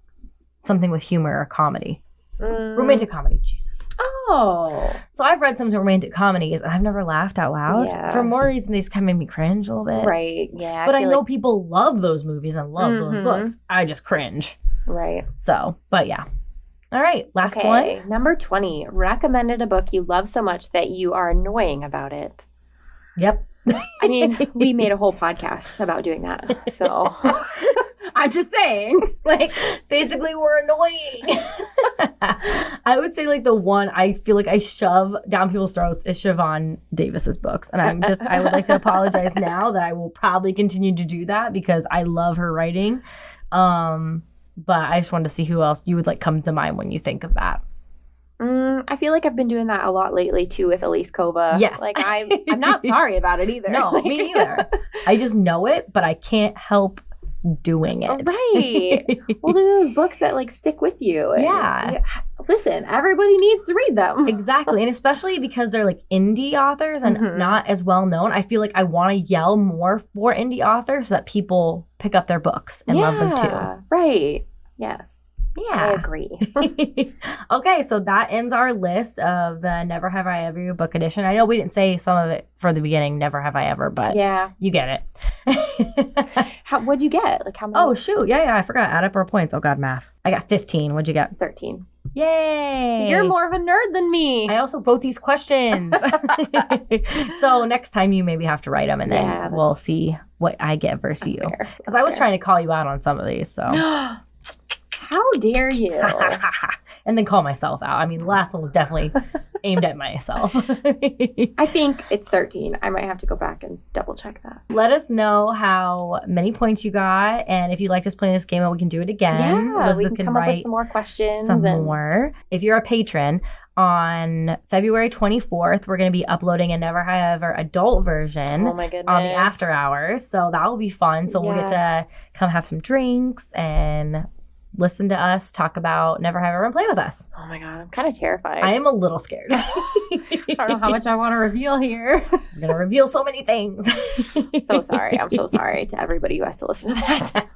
something with humor or comedy. Romantic comedy. Jesus. Oh. So I've read some romantic comedies and I've never laughed out loud. Yeah. For more reason, these kind of make me cringe a little bit. Right. Yeah. But I know people love those movies and love those books. I just cringe. Right. So, but yeah. All right, last one. Number 20. Recommended a book you love so much that you are annoying about it. Yep. I mean, we made a whole podcast about doing that. So I'm just saying, like, basically we're annoying. I would say like the one I feel like I shove down people's throats is Siobhan Davis's books. And I would like to apologize now that I will probably continue to do that because I love her writing. But I just wanted to see who else you would like come to mind when you think of that. I feel like I've been doing that a lot lately too with Elise Kova. Yes. Like I'm not sorry about it either. No, me neither. I just know it, but I can't help doing it. Right. Well, they're those books that like stick with you. Yeah. Listen, everybody needs to read them. Exactly. And especially because they're like indie authors and not as well known. I feel like I want to yell more for indie authors so that people pick up their books and love them too. Right. Yes. Yeah. I agree. Okay, so that ends our list of the Never Have I Ever book edition. I know we didn't say some of it for the beginning, Never Have I Ever, but yeah, you get it. What'd you get? Like how many? Oh, shoot. Yeah, I forgot. Add up our points. Oh, God, math. I got 15. What'd you get? 13. Yay. So you're more of a nerd than me. I also wrote these questions. So next time you maybe have to write them and then we'll see what I get versus you. Because I was trying to call you out on some of these, so... How dare you? And then call myself out. I mean, the last one was definitely aimed at myself. I think it's 13. I might have to go back and double check that. Let us know how many points you got. And if you'd like us playing this game, we can do it again. Yeah, Elizabeth we can come up with some more questions. More. If you're a patron, on February 24th, we're going to be uploading a Never Have I Ever adult version on the after hours. So that will be fun. So we'll get to come have some drinks and listen to us talk about Never Have I Ever and play with us. Oh my God, I'm kind of terrified. I am a little scared. I don't know how much I want to reveal here. I'm going to reveal so many things. So sorry. I'm so sorry to everybody who has to listen to that.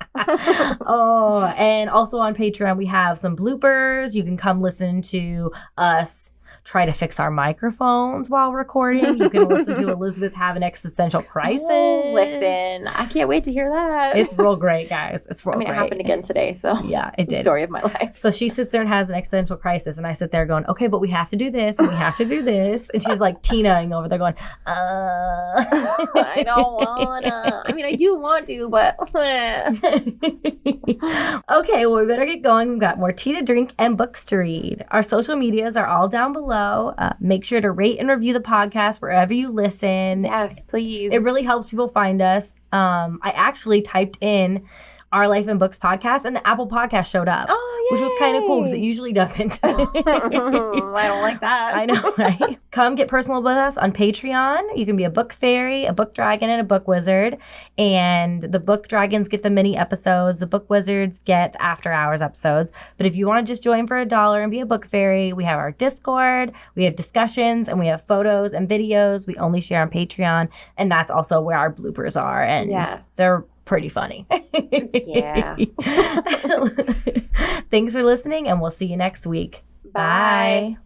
Oh, and also on Patreon, we have some bloopers. You can come listen to us try to fix our microphones while recording. You can listen to Elizabeth have an existential crisis. Oh, listen, I can't wait to hear that. It's real great, guys. It's real great. It happened again today, so yeah, it did. Story of my life. So she sits there and has an existential crisis, and I sit there going, okay, but we have to do this, and we have to do this. And she's like Tina-ing over there going, I don't wanna. I mean, I do want to, but... Okay, well, we better get going. We've got more tea to drink and books to read. Our social medias are all down below. Make sure to rate and review the podcast wherever you listen. Yes, please. It really helps people find us. I actually typed in Our Life in Books podcast and the Apple podcast showed up. Oh, yay. Which was kind of cool because it usually doesn't. I don't like that. I know, right? Come get personal with us on Patreon. You can be a book fairy, a book dragon, and a book wizard. And the book dragons get the mini episodes. The book wizards get after hours episodes. But if you want to just join for $1 and be a book fairy, we have our Discord, we have discussions, and we have photos and videos we only share on Patreon. And that's also where our bloopers are. And they're pretty funny. Yeah. Thanks for listening, and we'll see you next week. Bye.